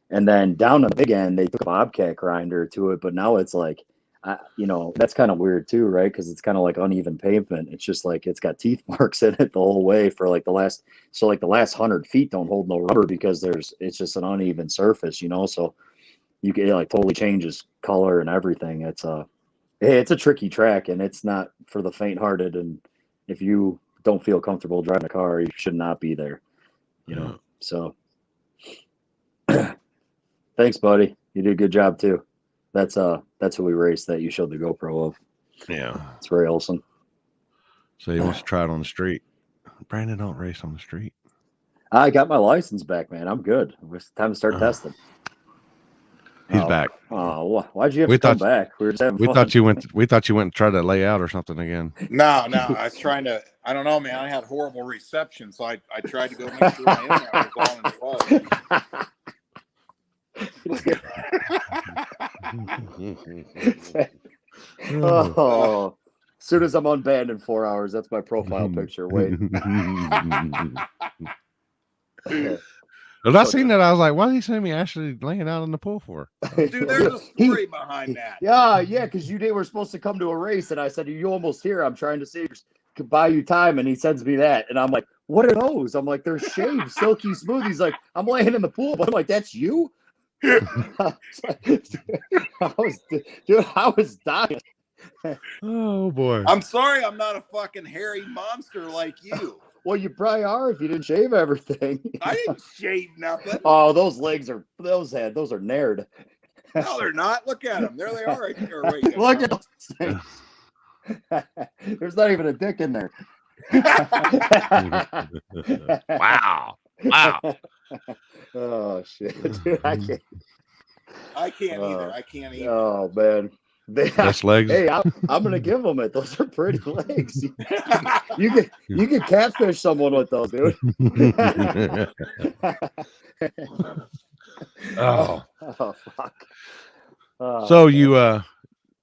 And then down on the big end, they took a Bobcat grinder to it, but now it's like, that's kind of weird too, right? Because it's kind of like uneven pavement. It's just like it's got teeth marks in it the whole way for like the last 100 feet don't hold no rubber because it's just an uneven surface, so you can like totally changes color and everything. It's a tricky track, and it's not for the faint-hearted. And if you don't feel comfortable driving a car, you should not be there. So thanks, buddy. You did a good job too. That's who we raced that you showed the GoPro of. Yeah, it's Ray Olson. So he wants to try it on the street. Brandon don't race on the street. I got my license back, man. I'm good. It's time to start testing. He's back. Oh, why'd you have to come back? We were just having fun. We thought you went and tried to lay out or something again. No. I was trying to. I don't know, man. I had horrible reception, so I tried to go make sure my internet was on. Oh, as soon as I'm unbanned in 4 hours, that's my profile picture. Wait. When I seen that, I was like, "Why did he send me Ashley laying out in the pool for?" Dude, there's a story behind that. Yeah, because you were supposed to come to a race, and I said, "Are you almost here? I'm trying to see if I could buy you time." And he sends me that, and I'm like, "What are those?" I'm like, "They're shaved, silky smooth." He's like, "I'm laying in the pool," but I'm like, "That's you." I was dying. Oh boy! I'm sorry, I'm not a fucking hairy monster like you. Well, you probably are if you didn't shave everything. I didn't shave nothing. Oh, those legs are nared. No, they're not. Look at them. There they are right there. Right Look at those things. There's not even a dick in there. Wow. Oh shit, dude, I can't. I can't either. I can't either. Oh man. Best legs. Hey, I'm gonna give them it. Those are pretty legs. You can catfish someone with those, dude. Oh, Oh fuck. Oh, so man.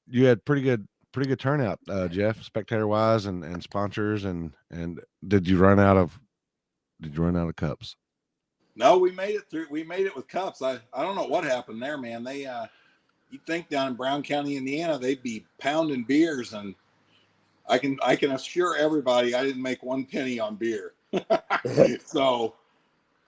you had pretty good turnout, Jeff, spectator wise and sponsors and did you run out of cups? No, we made it through. We made it with cups. I don't know what happened there, man. They you'd think down in Brown County, Indiana, they'd be pounding beers, and I can assure everybody I didn't make one penny on beer. So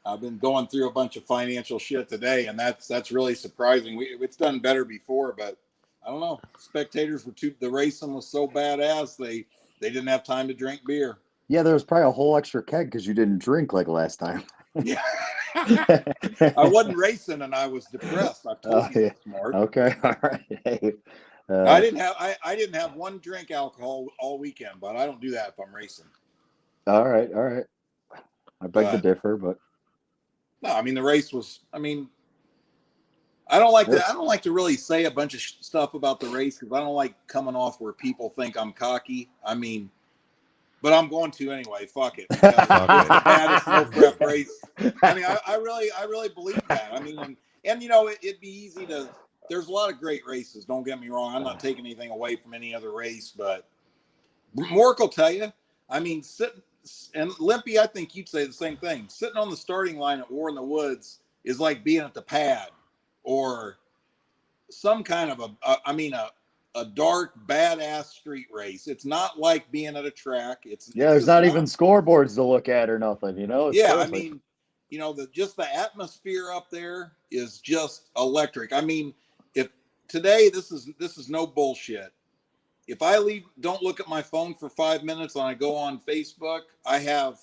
I've been going through a bunch of financial shit today, and that's really surprising. It's done better before, but I don't know. Spectators were the racing was so badass they didn't have time to drink beer. Yeah, there was probably a whole extra keg because you didn't drink like last time. Yeah. I wasn't racing and I was depressed. I've told you this, Mark. Okay, all right. Hey, I didn't have one drink alcohol all weekend, but I don't do that if I'm racing. all right. I beg to differ, but no, I mean the race was. I mean, I don't like to really say a bunch of stuff about the race because I don't like coming off where people think I'm cocky. I mean, but I'm going to anyway. Fuck it. Because it's the baddest no prep race. I mean, I really believe that. I mean, and you know, it'd be easy to. There's a lot of great races. Don't get me wrong. I'm not taking anything away from any other race, but Mork will tell you. I mean, and Limpy, I think you'd say the same thing. Sitting on the starting line at War in the Woods is like being at the pad or some kind of a dark, badass street race. It's not like being at a track. There's not even scoreboards to look at or nothing, you know? It's yeah, perfect. I mean, you know, the atmosphere up there is just electric. I mean, if today this is no bullshit. If I don't look at my phone for 5 minutes and I go on Facebook, I have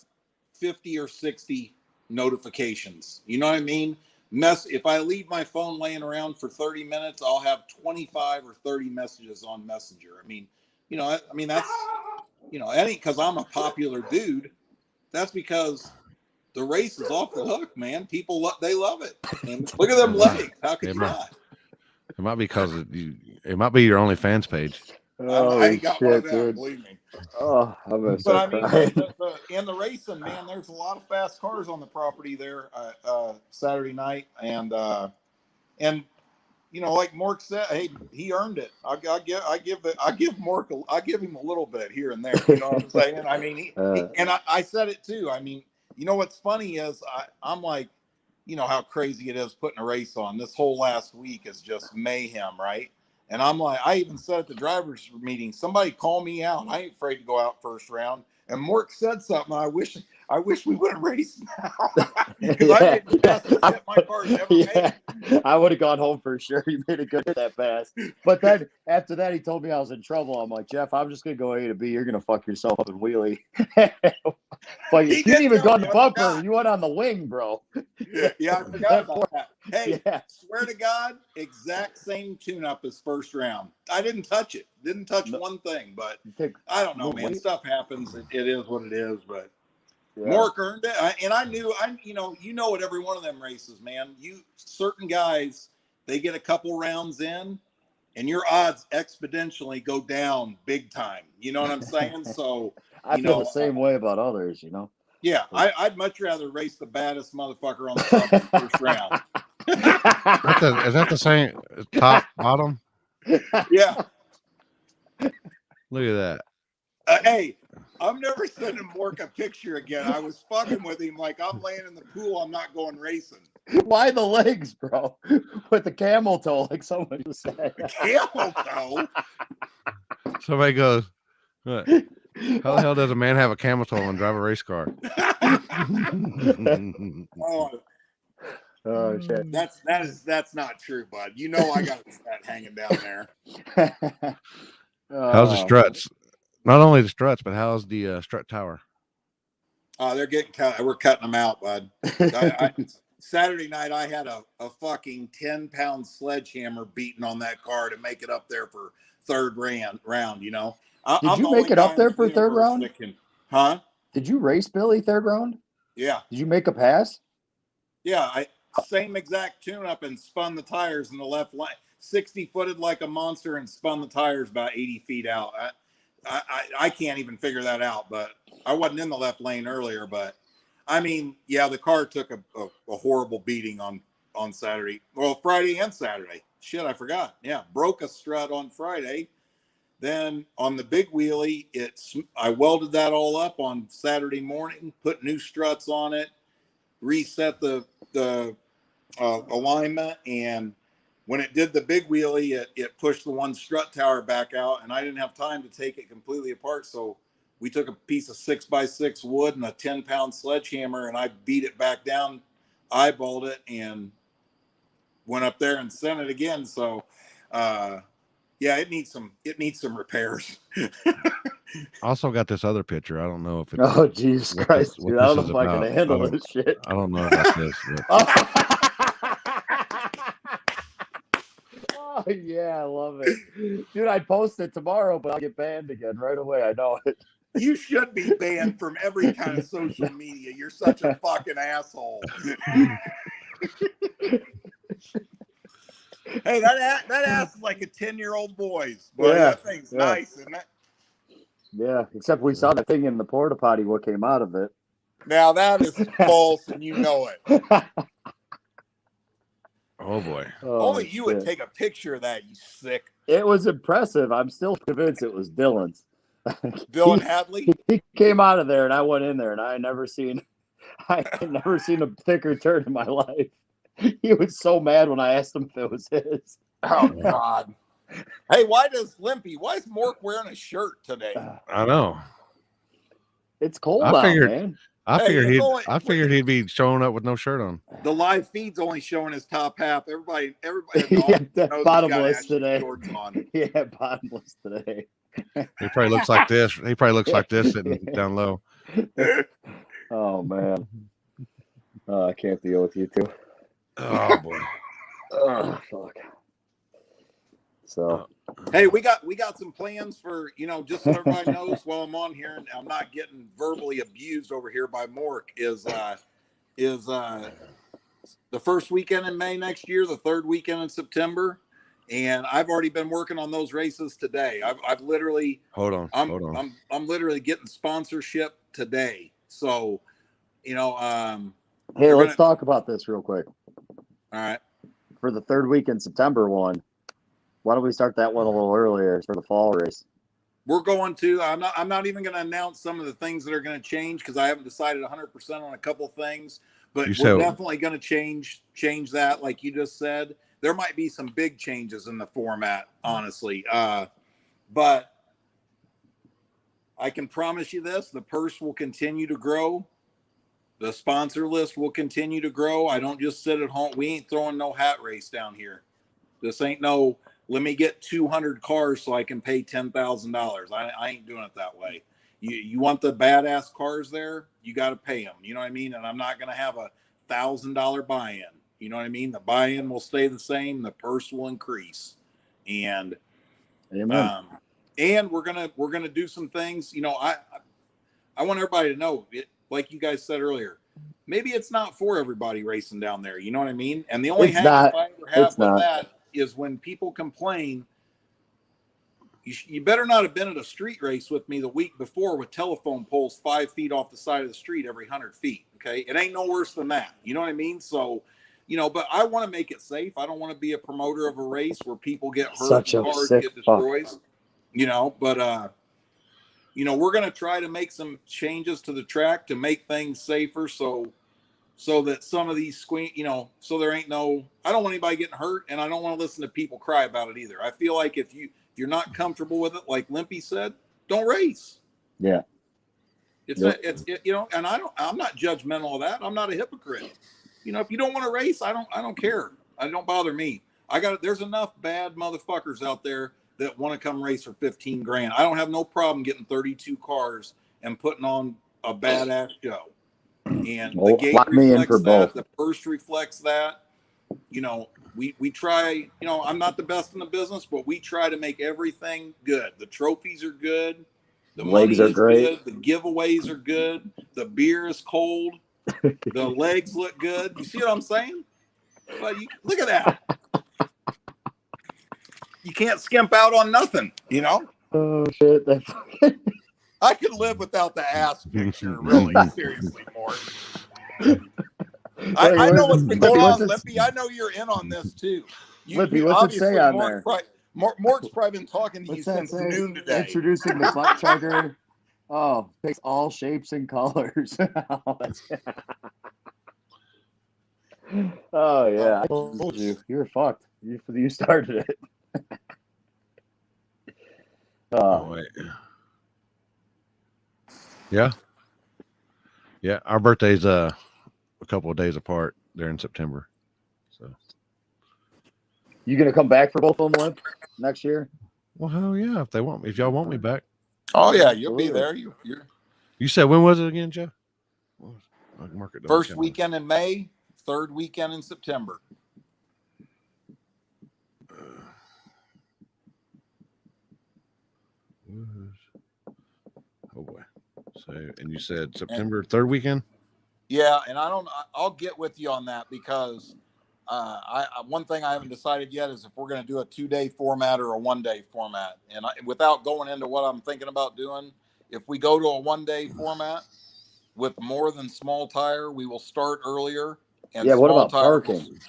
50 or 60 notifications. You know what I mean? If I leave my phone laying around for 30 minutes, I'll have 25 or 30 messages on Messenger. I mean, you know, that's, you know, because I'm a popular dude. That's because the race is off the hook, man. People they love it. And look at them legs. How could you not? It might be because it might be your OnlyFans page. I ain't got one of them, dude. believe me. Oh, I'm gonna But start I mean, crying. in the racing, man, there's a lot of fast cars on the property there Saturday night, and you know, like Mork said, hey, he earned it. I give Mork, I give him a little bit here and there. You know what I'm saying? I mean, and I said it too. I mean, you know what's funny is I'm like, you know how crazy it is putting a race on. This whole last week is just mayhem, right? And I'm like, I even said at the drivers' meeting, somebody call me out. I ain't afraid to go out first round. And Mork said something. I wish we would have raced now because I didn't pass the hit my car's ever made. I would have gone home for sure. You made a good hit that fast. But then after that, he told me I was in trouble. I'm like, Jeff, I'm just gonna go A to B. You're gonna fuck yourself up in wheelie. But you didn't even go on the bumper. You went on the wing, bro. Yeah, I forgot about that. Hey, Yeah. swear to God, exact same tune-up as first round. I didn't touch it. Didn't touch one thing, but I don't know, man. Stuff happens. It is what it is, but Mork earned it. And I knew, you know at every one of them races, man, certain guys, they get a couple rounds in, and your odds exponentially go down big time. You know what I'm saying? So I feel the same way about others, you know. Yeah, I'd much rather race the baddest motherfucker on the club first round. Is that the same top, bottom? Yeah. Look at that. Hey, I'm never sending Mork a picture again. I was fucking with him like I'm laying in the pool. I'm not going racing. Why the legs, bro? With the camel toe, like somebody was saying. Camel toe? Somebody goes, what? How the hell does a man have a camel toe and drive a race car? Oh shit! That's not true, bud. You know I got that hanging down there. How's the struts? Not only the struts, but how's the strut tower? They're getting cut. We're cutting them out, bud. Saturday night, I had a fucking 10-pound sledgehammer beating on that car to make it up there for third round. You know. Did you make it up there for third round? Huh? Did you race Billy third round? Yeah. Did you make a pass? Yeah, same exact tune-up and spun the tires in the left lane. 60-footed like a monster and spun the tires about 80 feet out. I can't even figure that out, but I wasn't in the left lane earlier. But I mean, yeah, the car took a horrible beating on Saturday. Well, Friday and Saturday. Shit, I forgot. Yeah, broke a strut on Friday. Then on the big wheelie, I welded that all up on Saturday morning, put new struts on it, reset the alignment, and when it did the big wheelie, it pushed the one strut tower back out, and I didn't have time to take it completely apart. So we took a piece of 6x6 wood and a 10-pound sledgehammer, and I beat it back down, eyeballed it, and went up there and sent it again. So, yeah, it needs some repairs. Also got this other picture. I don't know if it's Oh, Jesus Christ, dude. I don't know if I can about. handle this shit. I don't know about this. But... Oh, yeah, I love it. Dude, I'd post it tomorrow, but I'll get banned again right away. I know it. You should be banned from every kind of social media. You're such a fucking asshole. Hey, that ass is like a 10-year-old boy's. Boy, Yeah, that thing's nice, isn't it? Yeah, except we saw that thing in the porta potty, what came out of it. Now that is false, and you know it. Oh boy! Only you would take a picture of that, you sick. It was impressive. I'm still convinced it was Dylan's. Dylan Hadley. He came out of there, and I went in there, and I had never seen a thicker turd in my life. He was so mad when I asked him if it was his. Oh God! Hey, why is Mork wearing a shirt today? I know. It's cold out, man. I figured he'd be showing up with no shirt on. The live feed's only showing his top half. Everybody yeah, knows bottomless today. On. Yeah, bottomless today. He probably looks like this. He probably looks like this sitting down low. Oh man. I can't deal with you two. Oh boy. Oh fuck. So hey, we got some plans for, just so everybody knows while I'm on here and I'm not getting verbally abused over here by Mork, is the first weekend in May next year, the third weekend in September. And I've already been working on those races today. I've literally hold on. I'm literally getting sponsorship today. So, hey, let's talk about this real quick. All right. For the third week in September one, why don't we start that one a little earlier for the fall race? We're going to. I'm not even going to announce some of the things that are going to change because I haven't decided 100% on a couple things. But we're definitely going to change that, like you just said. There might be some big changes in the format, honestly. But I can promise you this: the purse will continue to grow. The sponsor list will continue to grow. I don't just sit at home. We ain't throwing no hat race down here. This ain't no, let me get 200 cars so I can pay $10,000. I ain't doing it that way. You want the badass cars there, you got to pay them. You know what I mean? And I'm not going to have a $1,000 buy-in. You know what I mean? The buy-in will stay the same. The purse will increase. And, and we're gonna do some things. I want everybody to know it. Like you guys said earlier, maybe it's not for everybody racing down there. You know what I mean? And the only hang I ever have with that is when people complain, you better not have been at a street race with me the week before with telephone poles 5 feet off the side of the street every 100 feet. Okay. It ain't no worse than that. You know what I mean? So, but I want to make it safe. I don't want to be a promoter of a race where people get hurt and cars get destroyed. We're going to try to make some changes to the track to make things safer. So that some of these so there ain't no, I don't want anybody getting hurt, and I don't want to listen to people cry about it either. I feel like if you're not comfortable with it, like Limpy said, don't race. Yeah. And I'm not judgmental of that. I'm not a hypocrite. If you don't want to race, I don't care. It don't bother me. There's enough bad motherfuckers out there that want to come race for $15,000. I don't have no problem getting 32 cars and putting on a badass show. And the gate reflects that. The purse reflects that. We try. I'm not the best in the business, but we try to make everything good. The trophies are good. The legs are great. Good. The giveaways are good. The beer is cold. The legs look good. You see what I'm saying? Well, look at that. you can't skimp out on nothing, you know? Oh shit! I could live without the ass picture, really, seriously, Mort. I know what's been going on, Lippy. I know you're in on this too. Lippy, You what's it obviously say on there? Mort's probably been talking to you What's that since say? noon today. Introducing the butt chugger. Oh, takes all shapes and colors. Oh yeah, I told you, you're fucked. You started it. Oh, wait. Yeah. Yeah. Our birthday's a couple of days apart there in September. So You gonna come back for both of them, Limp, next year? well, hell yeah. If y'all want me back. Oh yeah, you'll be there. You're You said when was it again, Jeff? I can mark it down. first weekend in May, third weekend in September. Oh boy. So, and you said September third weekend? Yeah, and I'll get with you on that because one thing I haven't decided yet is if we're going to do a 2-day format or a 1-day format. And without going into what I'm thinking about doing, if we go to a 1-day format with more than small tire, we will start earlier. And yeah. What small about tire parking?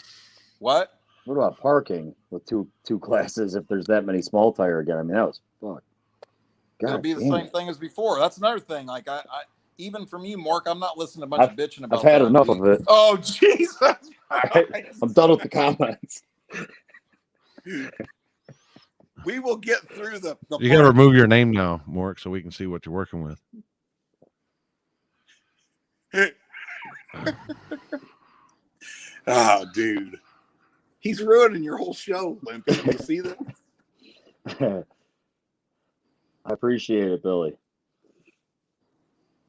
What? What about parking with two classes? If there's that many small tire again, I mean that was fuck. It'll be the same thing as before. That's another thing. Like I even from you, Mark, I'm not listening to a bunch of bitching about I've had that. enough of it. Oh, Jesus. I'm done with the comments. We will get through the You got to remove your name now, Mork, so we can see what you're working with. Oh, dude. He's ruining your whole show, Limpy. You see that? I appreciate it, Billy.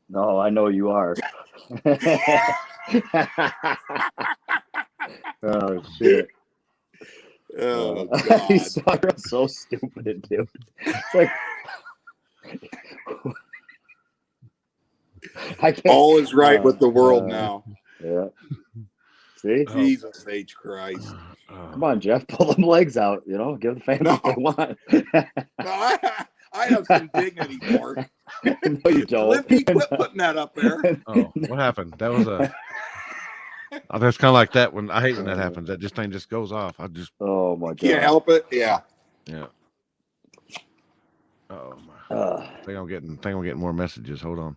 No, I know you are. Oh shit. Oh God. He's so stupid, dude. It's like I can't. All is right with the world now. Yeah. See? Jesus H. Christ. Come on, Jeff. Pull them legs out. You know, give the fans what they want. No, I have some dignity, Mark. No, you don't. Limpy, quit putting that up there. Oh, what happened? That was a. Oh, that's kind of like that when I hate when that happens. That thing just goes off. I just. Oh my God. Can't help it. Yeah. Yeah. Oh my. I think I'm getting more messages. Hold on.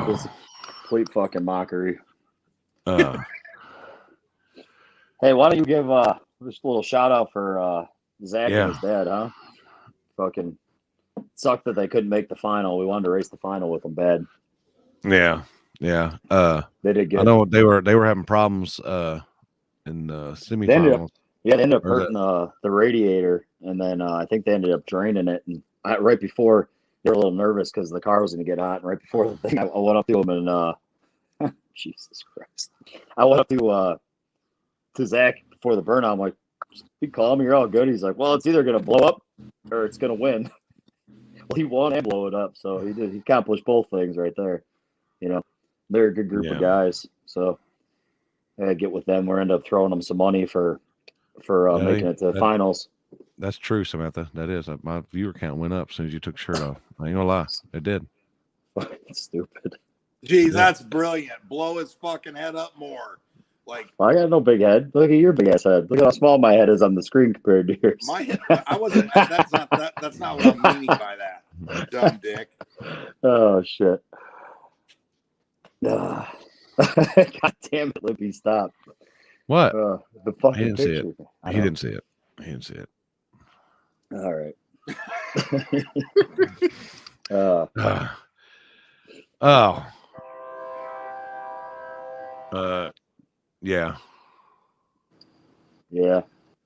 This is complete fucking mockery. Uh, Hey, why don't you give just a little shout out for Zach Yeah. and his dad, huh? Fucking sucked that they couldn't make the final. We wanted to race the final with them bad. yeah. They did good. I know they were having problems in the semifinals. They ended up hurting the radiator, and then I think they ended up draining it. And right before, they were a little nervous because the car was going to get hot. And right before the thing, I went up to him and Jesus Christ, I went up to Zach before the burnout. I'm like, just be calm, you're all good. He's like, well, it's either going to blow up or it's going to win. Well, he won and blow it up, so he accomplished both things right there. You know, they're a good group of guys, so I gotta get with them. We're end up throwing them some money for making it to the finals. That's true, Samantha. That is. My viewer count went up as soon as you took your shirt off. I ain't gonna lie, it did. Stupid. Geez, that's brilliant. Blow his fucking head up more. Like, I got no big head. Look at your big ass head. Look at how small my head is on the screen compared to yours. my head, I wasn't. That's not what I'm meaning by that. Dumb dick. Oh shit. God damn it, Lippy, stop. What? The fucking He didn't see it. picture. He didn't see it. He didn't see it. All right. Yeah. Yeah.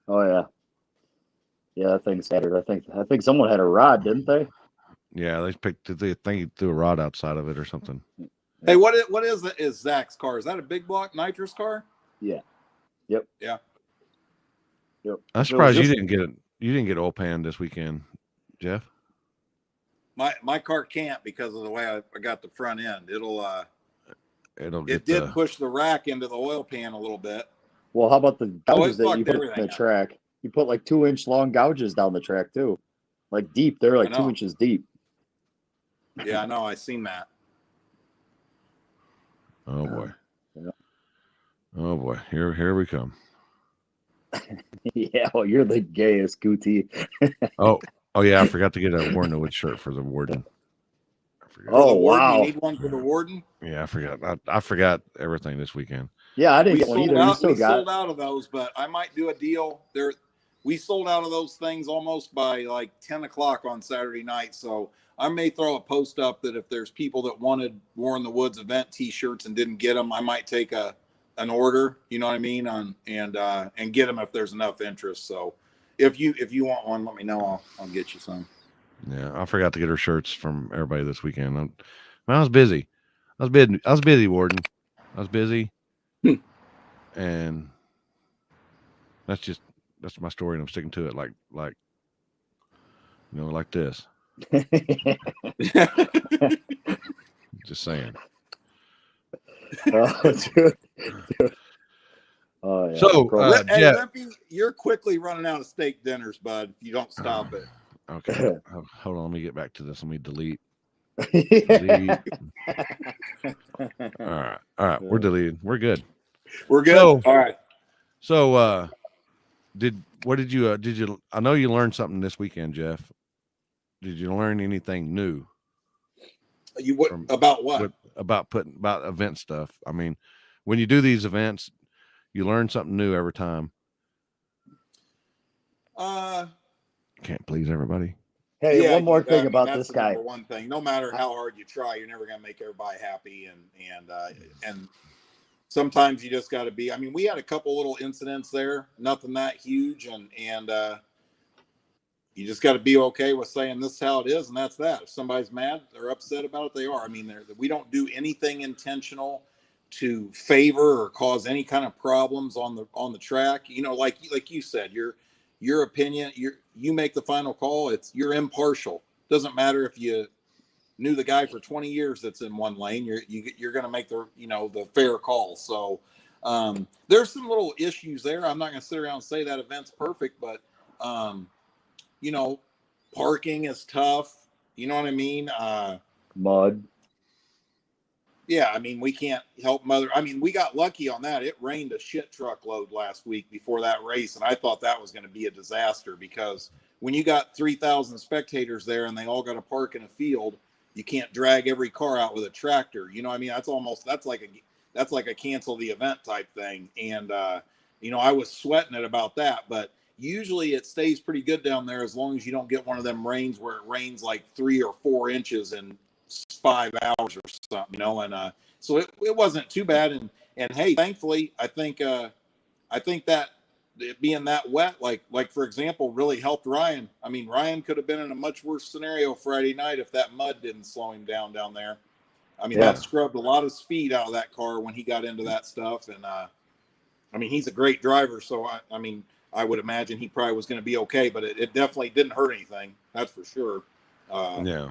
Oh yeah. Yeah, that thing's scattered. I think someone had a rod, didn't they? Yeah, they picked. They think he threw a rod outside of it or something. Hey, what is Zach's car? Is that a big block nitrous car? Yeah. Yep. Yeah. Yep. I'm surprised you didn't get it. You didn't get oil pan this weekend, Jeff. My car can't because of the way I got the front end. It did push the rack into the oil pan a little bit. Well, how about the Oh, gouges it that you fucked put in everything the up. track? You put like 2-inch long gouges down the track too, like deep. They're like I know. 2 inches deep. Yeah, I know. I seen that. Oh boy. Yeah. Oh boy. Here we come. Yeah, well, you're the gayest, Guti. Oh yeah, I forgot to get a Warren Wood shirt for the warden. I forgot. For the Oh, warden, wow. you need one for the warden. Yeah, I forgot. I forgot everything this weekend. Yeah, I didn't We get one sold either. You out. still We got sold out of those, but I might do a deal. There, we sold out of those things almost by like 10 o'clock on Saturday night. So I may throw a post up that if there's people that wanted War in the Woods event T-shirts and didn't get them, I might take an order. You know what I mean? And get them if there's enough interest. So if you want one, let me know. I'll get you some. Yeah, I forgot to get her shirts from everybody this weekend. I was busy. I was busy, Warden. I was busy, and that's my story, and I'm sticking to it like like this. Just saying. Oh, dude. Oh, yeah. So, Hey, yeah. Limpy, you're quickly running out of steak dinners, bud. If you don't stop it. Okay. Hold on. Let me get back to this. Let me delete. Yeah. All right. We're deleted. We're good. We're good. So, all right. So, did you? I know you learned something this weekend, Jeff. Did you learn anything new? About what? About event stuff. I mean, when you do these events, you learn something new every time. Can't please everybody. Hey, yeah, one more thing about that's this the guy. number one thing. No matter how hard you try, you're never gonna make everybody happy, and sometimes you just got to be. I mean, we had a couple little incidents there, nothing that huge, and you just got to be okay with saying this is how it is, and that's that. If somebody's mad or upset about it, they are. I mean, we don't do anything intentional to favor or cause any kind of problems on the track. You know, like you said, your opinion, you make the final call. You're impartial. Doesn't matter if you knew the guy for 20 years that's in one lane. You're going to make the fair call. So there's some little issues there. I'm not going to sit around and say that event's perfect, but parking is tough. You know what I mean? Mud. Yeah, I mean, we can't help mother. I mean, we got lucky on that. It rained a shit truckload last week before that race, and I thought that was going to be a disaster because when you got 3,000 spectators there and they all got to park in a field, you can't drag every car out with a tractor. You know what I mean? That's like a cancel the event type thing. And I was sweating it about that, but usually it stays pretty good down there as long as you don't get one of them rains where it rains like 3 or 4 inches in 5 hours or something, and so it wasn't too bad. And hey, thankfully, I think that it being that wet, like for example, really helped Ryan. I mean, Ryan could have been in a much worse scenario Friday night if that mud didn't slow him down there. I mean, that scrubbed a lot of speed out of that car when he got into that stuff. And I mean, he's a great driver, so I mean, I would imagine he probably was going to be okay, but it definitely didn't hurt anything. That's for sure. Yeah.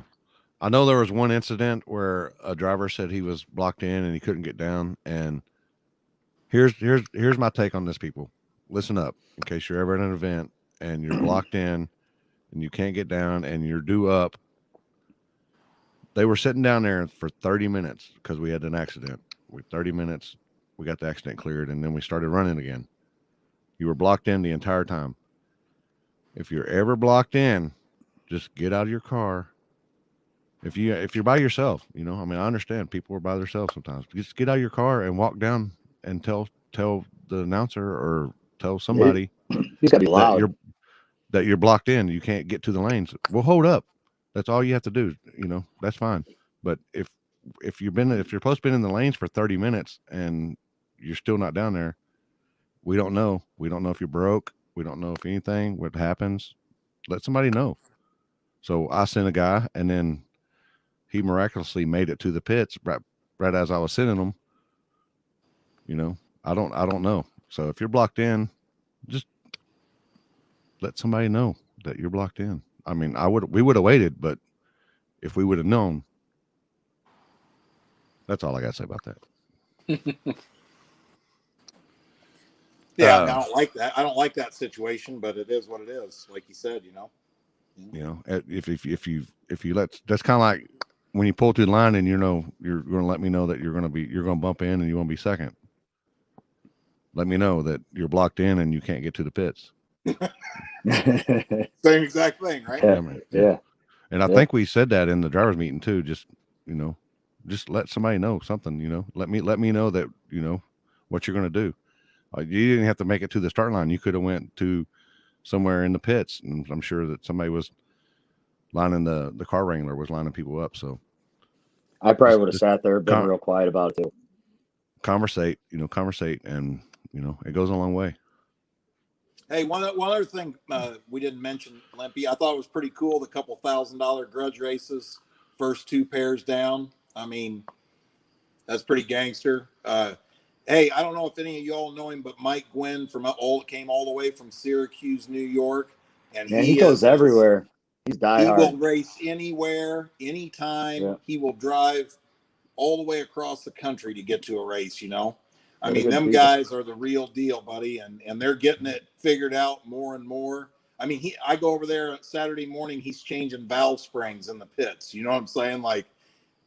I know there was one incident where a driver said he was blocked in and he couldn't get down. And here's my take on this, people. Listen up, in case you're ever at an event and you're blocked in and you can't get down and you're due up. They were sitting down there for 30 minutes because we had an accident. With 30 minutes, we got the accident cleared, and then we started running again. You were blocked in the entire time. If you're ever blocked in, just get out of your car. If you're by yourself, I mean, I understand people are by themselves sometimes. Just get out of your car and walk down and tell the announcer or tell somebody He's got to be loud. that you're blocked in. You can't get to the lanes. Well, hold up. That's all you have to do. That's fine. But if you're supposed to be in the lanes for 30 minutes and you're still not down there, we don't know. We don't know if you're broke. We don't know if anything, what happens. Let somebody know. So I sent a guy, and then he miraculously made it to the pits right as I was sending them. I don't know. So if you're blocked in, just let somebody know that you're blocked in. I mean, we would have waited, but if we would have known, that's all I got to say about that. Yeah, I mean, I don't like that. I don't like that situation, but it is what it is. Like you said, you know. If you let, that's kind of like when you pull through the line and you're going to let me know that you're going to bump in and you want to be second. Let me know that you're blocked in and you can't get to the pits. Same exact thing, right? Yeah. And I think we said that in the drivers meeting too. Just just let somebody know something. Let me know that what you're going to do. You didn't have to make it to the start line. You could have went to somewhere in the pits, and I'm sure that somebody was lining the car wrangler was lining people up. So I probably would have sat there, been real quiet about it too. Conversate, and it goes a long way. Hey, one other thing we didn't mention, Limpy. I thought it was pretty cool. The couple $1,000 grudge races, first 2 pairs down. I mean, that's pretty gangster. Hey, I don't know if any of y'all know him, but Mike Gwynn came all the way from Syracuse, New York, and he goes everywhere. He's diehard. He will race anywhere, anytime. Yeah. He will drive all the way across the country to get to a race. I mean, them guys are the real deal, buddy, and they're getting it figured out more and more. I mean, I go over there Saturday morning. He's changing valve springs in the pits. You know what I'm saying? Like,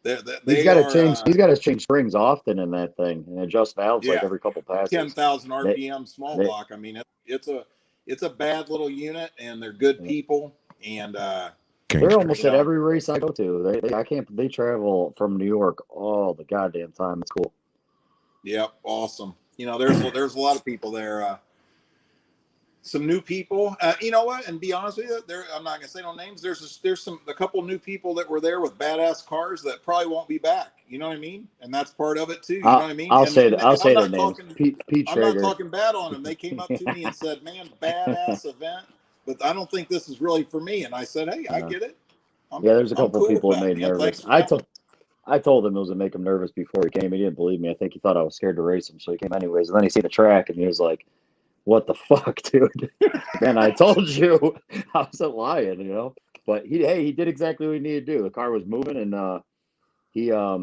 he's got to change. He's got to change springs often in that thing and adjust valves like every couple passes. 10,000 RPM small block. I mean, it's a bad little unit, and they're good people. And they're almost at every race I go to. They travel from New York all the goddamn time. It's cool. Yep, awesome. There's a lot of people there. Some new people. You know what? And be honest with you, I'm not gonna say no names. There's a couple new people that were there with badass cars that probably won't be back. You know what I mean? And that's part of it too. You know what I mean? I'll say their names. Pete I'm not talking bad on them. They came up to me and said, "Man, badass event, but I don't think this is really for me." And I said, "Hey, I get it." There's a couple people that made nervous. I told him it was to make him nervous before he came. He didn't believe me. I think he thought I was scared to race him, so he came anyways. And then he seen the track, and he was like, "What the fuck, dude?" Man, I told you I wasn't lying, But he did exactly what he needed to do. The car was moving, and he got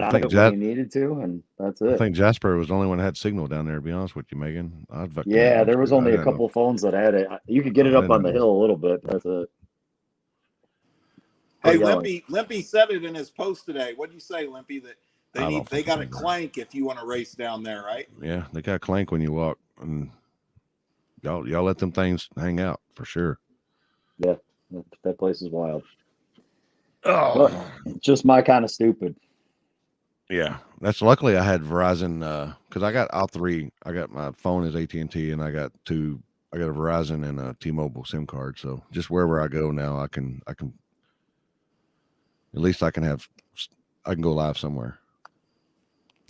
out of it when he needed to, and that's it. I think Jasper was the only one that had signal down there. To be honest with you, Megan. There was only a couple phones that had it. You could get it up on the hill a little bit. That's it. Hey, Limpy said it in his post today. What did you say, Limpy? That they got a clank if you want to race down there, right? Yeah, they got a clank when you walk, and y'all let them things hang out for sure. Yeah, that place is wild. Oh, but just my kind of stupid. Yeah, that's luckily I had Verizon because I got all three. I got my phone is AT&T, and I got a Verizon and a T-Mobile SIM card. So just wherever I go now, I can at least I can go live somewhere,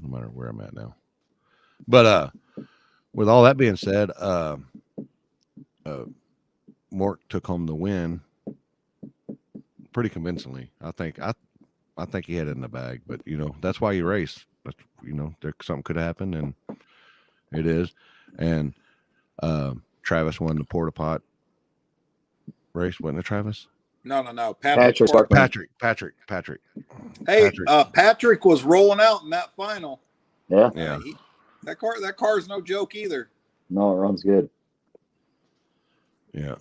no matter where I'm at now. But with all that being said, Mort took home the win pretty convincingly. I think he had it in the bag, but that's why you race. That's something could happen, and it is. And Travis won the porta pot race, wasn't it, Travis? No. Patrick. Hey, Patrick was rolling out in that final. Yeah. That car is no joke either. No, it runs good. Yeah,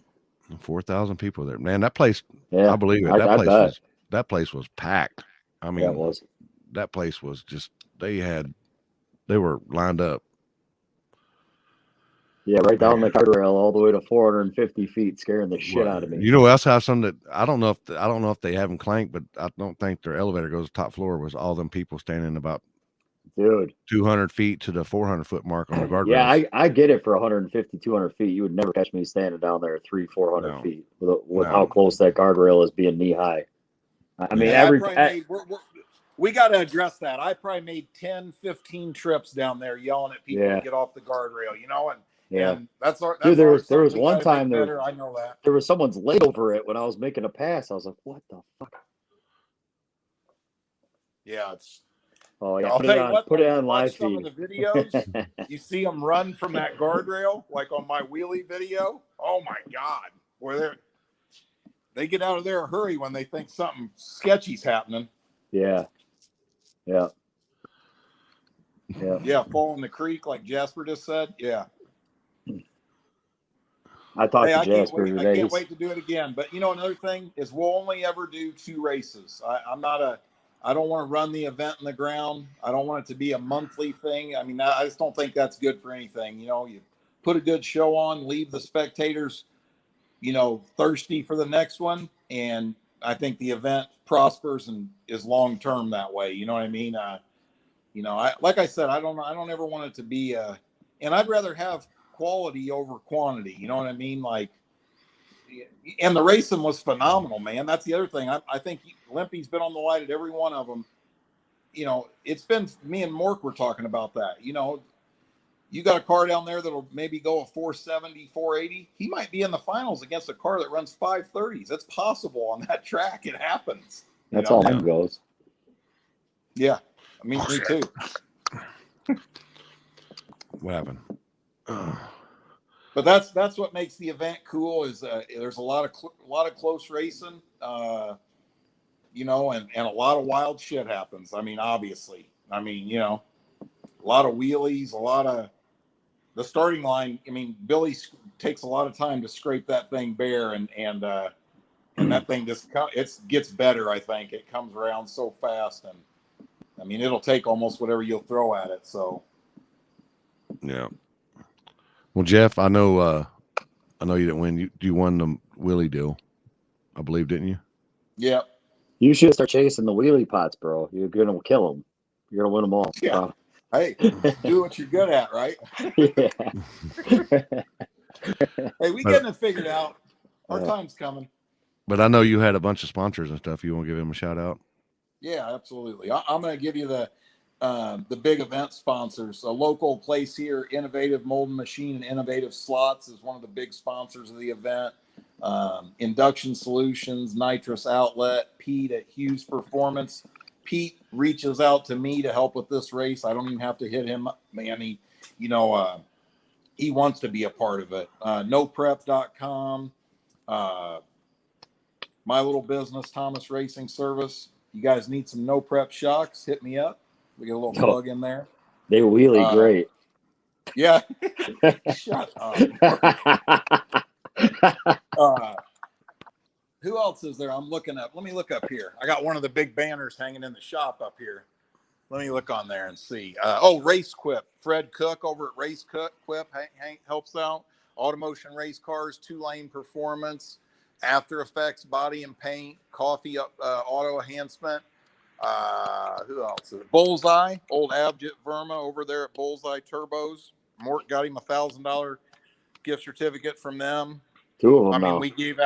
4,000 people there, man. That place, yeah, I believe it. That place was packed. I mean, that place was just they were lined up. Yeah, right down the guardrail all the way to 450 feet, scaring the shit out of me. You know, else have some that I don't know if they have them clanked, but I don't think their elevator goes to the top floor. Was all them people standing about 200 feet to the 400 foot mark on the guardrail. Yeah, I get it for 150, 200 feet. You would never catch me standing down there 300-400 feet with how close that guardrail is being knee high. I mean, we got to address that. I probably made 10, 15 trips down there yelling at people to get off the guardrail, and that's dude, there was one time there. I know that there was someone's leg over it when I was making a pass. I was like, "What the fuck?" Yeah, it's. Oh yeah, put it on live feed. Some of the videos, you see them run from that guardrail, like on my wheelie video. Oh my God, where they get out of there a hurry when they think something sketchy's happening. Yeah. Yeah, fall in the creek like Jasper just said. Yeah. I talked Hey, to I can't Jasper wait. I today. can't wait to do it again. But another thing is we'll only ever do 2 races. I don't want to run the event in the ground. I don't want it to be a monthly thing. I mean, I just don't think that's good for anything. You put a good show on, leave the spectators, thirsty for the next one. And I think the event prospers and is long-term that way. You know what I mean? Like I said, I don't ever want it to be and I'd rather have quality over quantity. You know what I mean? Like, and the racing was phenomenal, man. That's the other thing. I think Limpy's been on the light at every one of them. It's been me and Mork were talking about that. You got a car down there that'll maybe go a 470, 480. He might be in the finals against a car that runs 530s. That's possible on that track. It happens. That's all mine goes. Yeah. I mean, me too. What happened? But that's what makes the event cool is there's a lot of close racing, and a lot of wild shit happens. I mean, obviously, a lot of wheelies, a lot of the starting line. I mean, Billy takes a lot of time to scrape that thing bare, and that thing just gets better. I think it comes around so fast, and I mean, it'll take almost whatever you'll throw at it. So, yeah. Well, Jeff, I know you didn't win. You won the wheelie deal, I believe, didn't you? yeah. You should start chasing the wheelie pots, bro. You're gonna kill them. You're gonna win them all. Yeah. Hey, do what you're good at, right? Yeah. Hey, we getting it figured out. Our time's coming. But I know you had a bunch of sponsors and stuff. You want to give him a shout out? Yeah, absolutely. I'm going to give you the big event sponsors. A local place here, Innovative Molding Machine and Innovative Slots, is one of the big sponsors of the event. Induction Solutions, Nitrous Outlet, Pete at Hughes Performance. Pete reaches out to me to help with this race. I don't even have to hit him, man. He wants to be a part of it. NoPrep.com, my little business, Thomas Racing Service. You guys need some no prep shocks? Hit me up. We get a little plug in there. They wheelie great. Yeah. Shut up. Who else is there? I'm looking up. Let me look up here. I got one of the big banners hanging in the shop up here. Let me look on there and see. Race Quip. Fred Cook over at Race Quip helps out. Automotion Race Cars, 2-Lane Performance, After Effects Body and Paint, Coffee Auto Enhancement. Who else? Bullseye, old Abject Verma over there at Bullseye Turbos. Mort got him $1,000 gift certificate from them. 2 of them. I mean, now. we give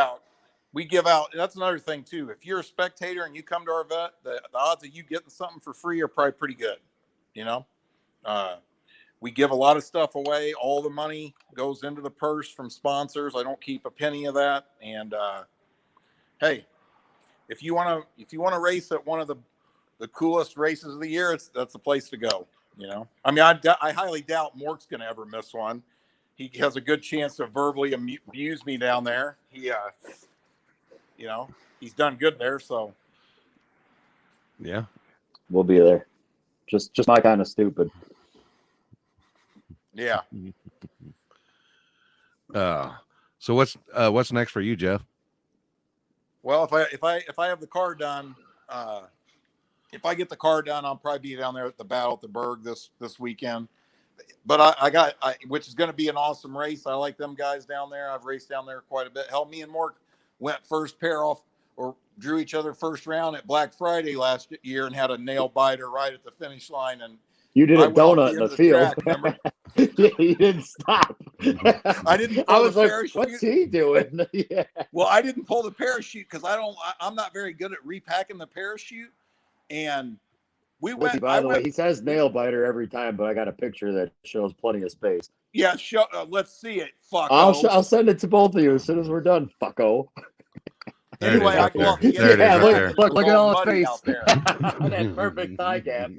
out. That's another thing too. If you're a spectator and you come to our event, the odds of you getting something for free are probably pretty good. We give a lot of stuff away. All the money goes into the purse from sponsors. I don't keep a penny of that. And hey, if you want to race at one of the coolest races of the year, that's the place to go. I mean, I highly doubt Mork's going to ever miss one. He has a good chance to verbally abuse me down there. He, he's done good there. So yeah, we'll be there. Just my kind of stupid. Yeah. So what's next for you, Jeff? Well, if I have the car done, if I get the car done, I'll probably be down there at the Battle at the Berg this weekend. But which is going to be an awesome race. I like them guys down there. I've raced down there quite a bit. Hell, me and Mork went first pair off or drew each other first round at Black Friday last year and had a nail biter right at the finish line. And you did a donut in the field. Track, yeah, you didn't stop. I didn't. I was like, parachute. "What's he doing?" Yeah. Well, I didn't pull the parachute because I'm not very good at repacking the parachute. And we went. By the way, he says nail biter every time, but I got a picture that shows plenty of space. Yeah, let's see it. Fucko. I'll send it to both of you as soon as we're done. Fucko. Anyway, I go off the there it is, right there. Look at all his face. Out there. That perfect thigh gap.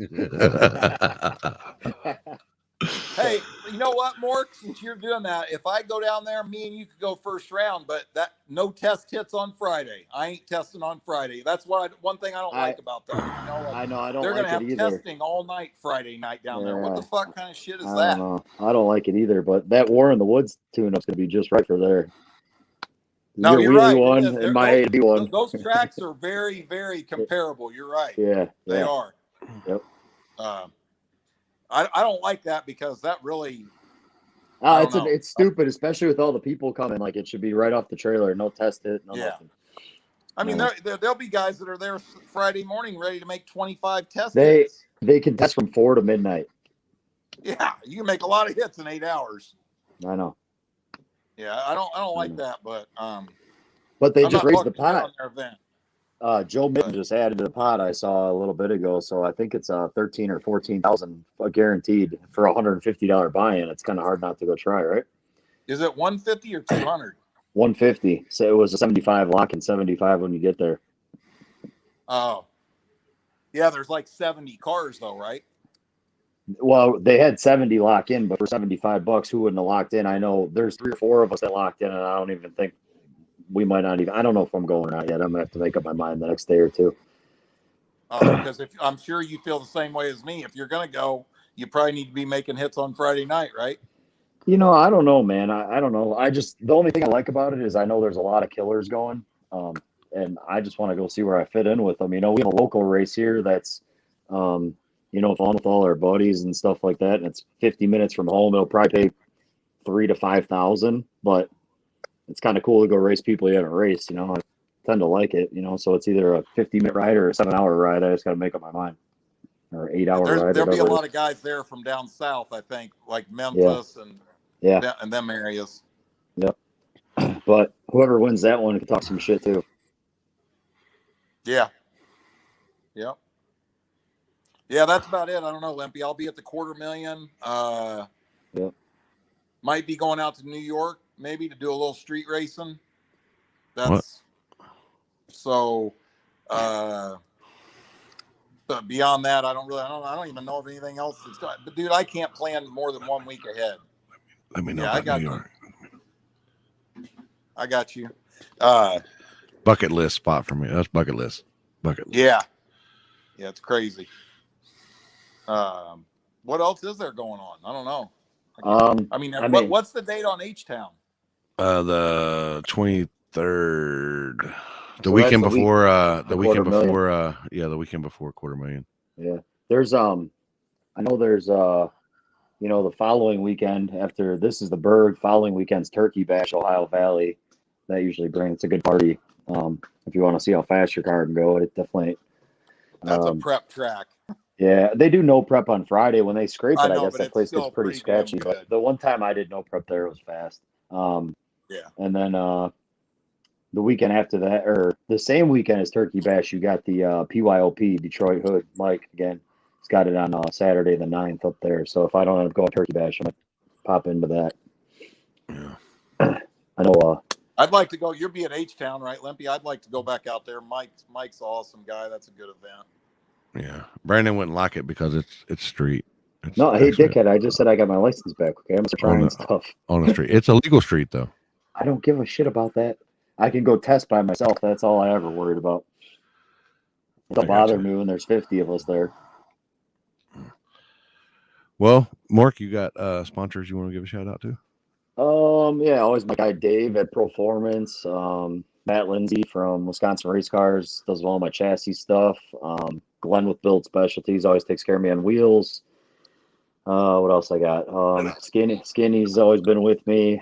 Hey, you know what, Mork? Since you're doing that, if I go down there, me and you could go first round, but that no test hits on Friday. I ain't testing on Friday. That's one thing I don't I like about that. You know, like I know I don't they're gonna like it have either. testing all night Friday night down there. What Yeah, the fuck kind of shit is I don't that? know. I don't like it either. But that War in the Woods tune-up's gonna be just right for there. You No, get you're wheelie right. It one is. and my A to B one. Those tracks are very, very comparable. You're right. Yeah, They yeah, are. yep. I don't like that because that really, I don't know. It's stupid, especially with all the people coming. Like it should be right off the trailer, no test it, no Yeah. nothing. I mean, No. there'll be guys that are there Friday morning ready to make 25 test They hits. they can test from 4 to midnight. Yeah, you can make a lot of hits in 8 hours. I know. Yeah, I don't like that, but But they I'm just not raised the fucking in pot. on their event. Joe Mitten just added to the pot. I saw a little bit ago, so I think it's 13 or 14,000 guaranteed for a $150 buy-in. It's kind of hard not to go try, right? Is it 150 or 200? 150. So it was a 75 lock and 75 when you get there. Oh, yeah. There's like 70 cars though, right? Well, they had 70 lock in, but for $75, who wouldn't have locked in? I know there's 3 or 4 of us that locked in, and I don't even think we might not even. I don't know if I'm going or not yet. I'm gonna have to make up my mind the next day or two. Because if I'm sure you feel the same way as me. If you're gonna go, you probably need to be making hits on Friday night, right? I don't know, man. I don't know. The only thing I like about it is I know there's a lot of killers going, and I just want to go see where I fit in with them. We have a local race here that's, fun with all our buddies and stuff like that. And it's 50 minutes from home. It'll probably pay 3,000 to 5,000, but it's kind of cool to go race people you haven't raced. I tend to like it. So it's either a 50-minute ride or a 7-hour ride. I just got to make up my mind, or 8-hour ride. There'll be a Whatever. lot of guys there from down south, I think, like Memphis and them areas. Yep. But whoever wins that one can talk some shit too. Yeah. Yep. Yeah, that's about it. I don't know, Limpy. I'll be at the $250,000. Yep. Might be going out to New York, maybe to do a little street racing. What? So. But beyond that, I don't even know of anything else that's going. But dude, I can't plan more than 1 week ahead. Let me know about New York. I got you. Bucket list spot for me. That's bucket list. Bucket list. Yeah, it's crazy. What else is there going on? I don't know. What's the date on H-Town? The 23rd. The So weekend that's before. the weekend before. The weekend before $250,000. Yeah. There's I know there's the following weekend after this is the Berg. Following weekend's Turkey Bash, Ohio Valley. That usually it's a good party. If you want to see how fast your car can go, it definitely. That's a prep track. Yeah, they do no prep on Friday when they scrape it. I guess but that place gets pretty scratchy. But the one time I did no prep there, it was fast. Yeah. And then the weekend after that, or the same weekend as Turkey Bash, you got the PYOP Detroit Hood. Mike again, he's got it on Saturday the 9th up there. So if I don't end up going Turkey Bash, I might pop into that. Yeah. I know. I'd like to go. You'll be at H-Town, right, Limpy? I'd like to go back out there. Mike's an awesome guy. That's a good event. Yeah, Brandon wouldn't like it because it's street. No, hey, dickhead! I just said I got my license back. Okay, I'm trying stuff on the street. It's a legal street though. I don't give a shit about that. I can go test by myself. That's all I ever worried about. It don't bother me when there's 50 of us there. Well, Mark, you got sponsors you want to give a shout out to? Yeah, always my guy Dave at Performance. Matt Lindsay from Wisconsin Race Cars does all my chassis stuff. Glenn with Build Specialties always takes care of me on wheels. What else I got? Skinny's always been with me.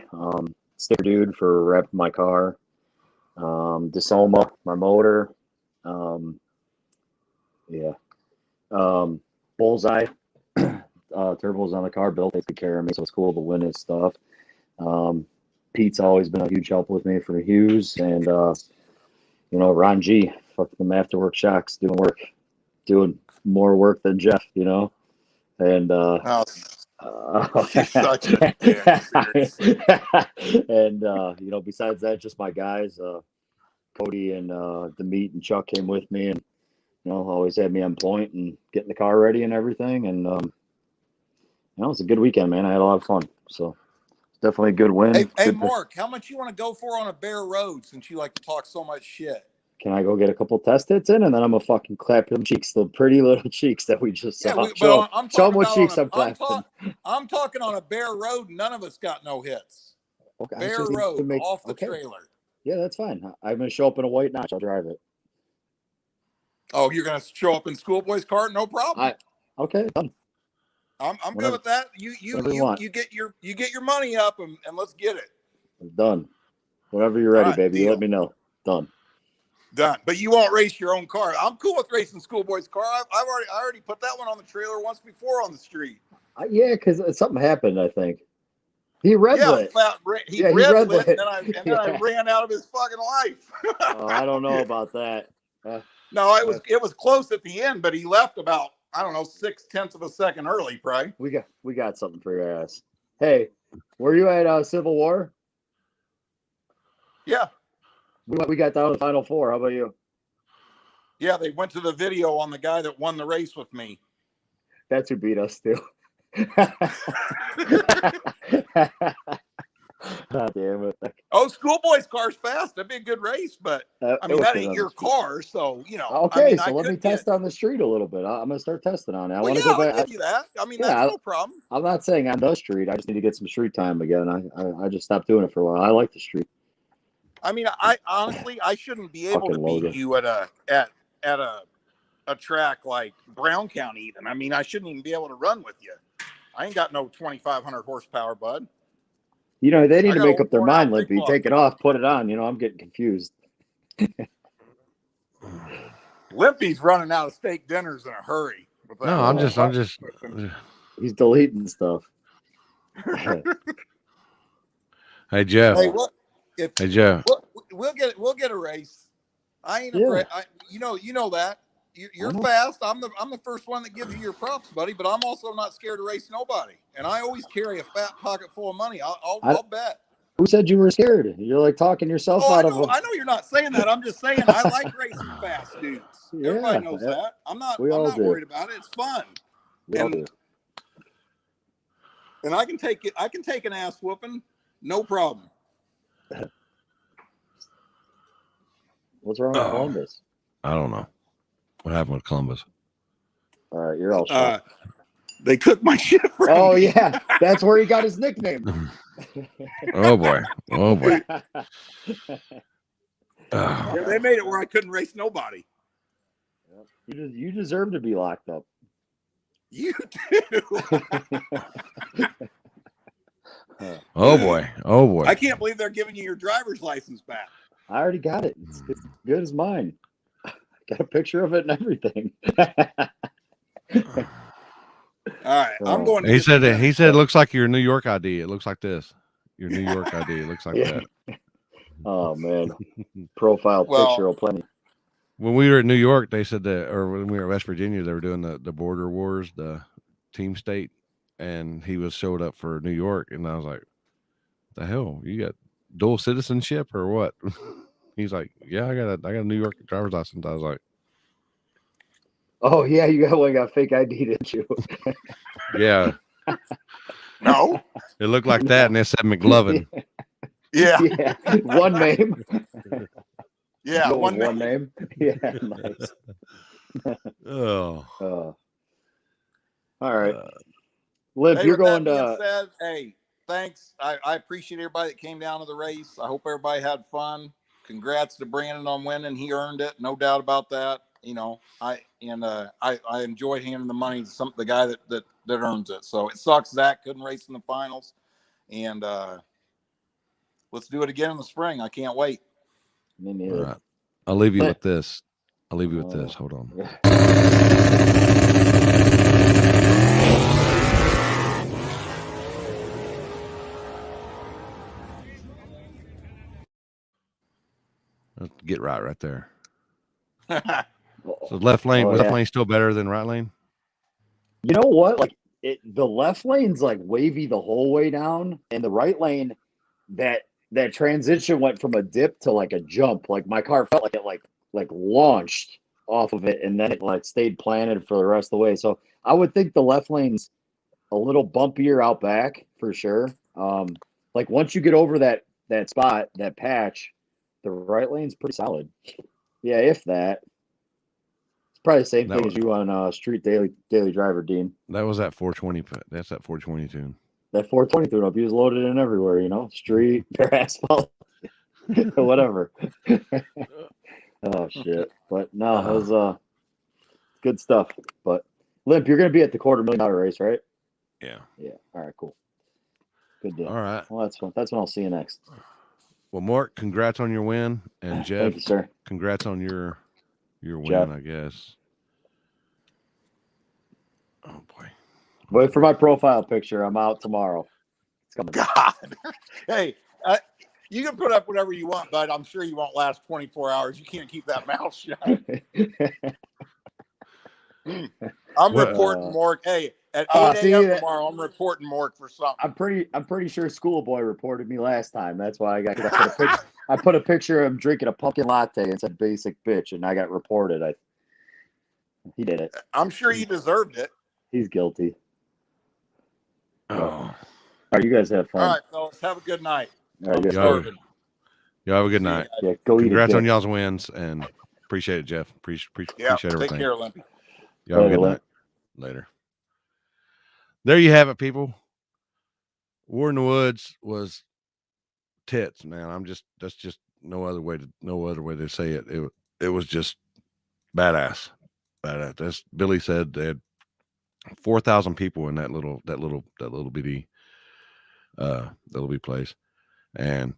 Sticker Dude for wrapping my car. DeSoma, my motor. Bullseye. Turbos on the car. Bill takes good care of me, so it's cool to win his stuff. Pete's always been a huge help with me for Hughes, and Ron G, fuck them afterwork shocks, doing more work than Jeff, and He's such a dick, seriously. and besides that, just my guys, Cody and Demeet and Chuck came with me, and always had me on point and getting the car ready and everything, and it's a good weekend, man. I had a lot of fun. So definitely a good win. Hey, Good Mark, how much you want to go for on a bare road since you like to talk so much shit? Can I go get a couple test hits in, and then I'm gonna fucking clap them cheeks, the pretty little cheeks that we just saw. Yeah, Show I'm them talking what about cheeks on I'm clapping. I'm talking on a bare road. None of us got no hits. Okay, Bare road off the trailer. Yeah, that's fine. I'm gonna show up in a white notch. I'll drive it. Oh, you're gonna show up in schoolboy's car? No problem. Okay, done. I'm good with that. You get your money up and let's get it. Done. Whenever you're ready, Right, baby, you deal. let me know. Done. But you won't race your own car. I'm cool with racing schoolboy's car. I already put that one on the trailer once before on the street. Yeah, because something happened. I think he red lit. He red lit, and then I ran out of his fucking life. Oh, I don't know about that. No, it was close at the end, but he left about, I don't know, 0.6 of a second early, probably. We got something for your ass. Hey, were you at Civil War? Yeah. We got down to the Final Four. How about you? Yeah, they went to the video on the guy that won the race with me. That's who beat us too. God damn it. Oh, schoolboy's car's fast. That'd be a good race, but I mean, that ain't your car, so Okay, I mean, so let me test on the street a little bit. I'm gonna start testing on it. I Well, want to go back. I'll give you that. I mean, that's no problem. I'm not saying on the street. I just need to get some street time again. I just stopped doing it for a while. I like the street. I mean, I honestly shouldn't be able to beat you at a track like Brown County even. I mean, I shouldn't even be able to run with you. I ain't got no 2,500 horsepower, bud. They need to make up their mind, Limpy. Take it off, put it on. I'm getting confused. Limpy's running out of steak dinners in a hurry. No, I'm just. He's deleting stuff. Hey Jeff. Hey, what? Hey Jeff. We'll get a race. I ain't Yeah. afraid. You know that. You're fast. I'm the first one that gives you your props, buddy. But I'm also not scared to race nobody. And I always carry a fat pocket full of money. I'll bet. Who said you were scared? You're like talking yourself out of I know you're not saying that. I'm just saying I like racing fast dudes. Yeah, Everybody knows that. I'm not worried about it. It's fun. And I can take it. I can take an ass whooping, no problem. What's wrong with Columbus? I don't know. What happened with Columbus? All right, you're all shut. They took my shit from me. Yeah, that's where he got his nickname. Oh boy. Yeah, they made it where I couldn't race nobody. You deserve to be locked up. You do. Oh boy. I can't believe they're giving you your driver's license back. I already got it. It's good as mine. Got a picture of it and everything. All right, I'm going to he said it looks like your New York ID. It looks like this. Your New York ID. It looks like that. Oh man. Profile picture will plenty. When we were in New York, they said that, or when we were in West Virginia, they were doing the border wars, the team state, and he showed up for New York, and I was like, "The hell, you got dual citizenship or what?" He's like, "Yeah, I got a New York driver's license." I was like, "Oh yeah, you got fake ID, didn't you?" Yeah. No. It looked like that, and it said McLovin. Yeah. One name. Yeah, one name. Yeah, nice. All right. Liv, you're going to. Said, hey, thanks. I appreciate everybody that came down to the race. I hope everybody had fun. Congrats to Brandon on winning. He earned it, no doubt about that. I enjoy handing the money to the guy that earns it. So it sucks Zach couldn't race in the finals, and let's do it again in the spring. I can't wait. Me neither. All right. I'll leave you with this. Hold on. Let's get right there. So left lane, left lane still better than right lane? You know what? Like the left lane's like wavy the whole way down, and the right lane, that transition went from a dip to like a jump. Like my car felt like it like launched off of it, and then it like stayed planted for the rest of the way. So I would think the left lane's a little bumpier out back for sure. Like once you get over that spot, that patch, the right lane's pretty solid. Yeah, if that. It's probably the same That thing was- as you on Street Daily Driver, Dean. That was that 420. That's that 420 tune. That 420 tune up, he was loaded in everywhere, street, bare asphalt, whatever. Oh shit! But no, it was good stuff. But Limp, you're gonna be at the $250,000 race, right? Yeah. Yeah. All right. Cool. Good deal. All right. Well, that's fun. That's when I'll see you next. Well, Mark, congrats on your win, and Jeff, Thank you, sir. congrats on your win. Jeff. I guess. Oh boy. Wait for my profile picture. I'm out tomorrow. It's coming. God. Hey, you can put up whatever you want, but I'm sure you won't last 24 hours. You can't keep that mouth shut. I'm What- reporting Mork. Hey, at 8 see a.m. that- tomorrow, I'm reporting Mork for something. I'm pretty sure Schoolboy reported me last time. That's why I put a picture of him drinking a pumpkin latte and said basic bitch, and I got reported. He did it. I'm sure you deserved it. He's guilty. Oh, All right, you guys have fun. All right, fellas, have a good night. All right, I'm you guys Yeah. starving. y'all have a good See you night. guys. yeah, go Congrats eat a on dick. y'all's wins, and appreciate it, Jeff. Appreciate Yeah, appreciate take everything. care, Limpy. Y'all have a good Later, night. Later. There you have it, people. War in the Woods was tits, man. That's just no other way to say it. It was just badass. That's Billy said they had 4,000 people in that little bitty place, and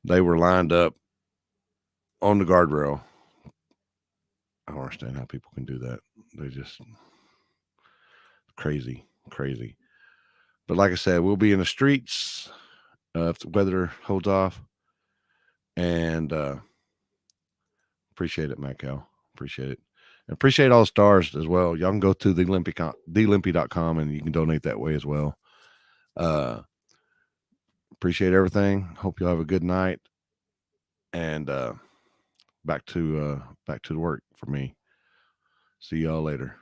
they were lined up on the guardrail. I don't understand how people can do that. They just crazy. But like I said, we'll be in the streets if the weather holds off. And appreciate it, Matt Cal. Appreciate it. And appreciate all the stars as well. Y'all can go to thelimpy.com and you can donate that way as well. Appreciate everything. Hope y'all have a good night. And back to the work for me. See y'all later.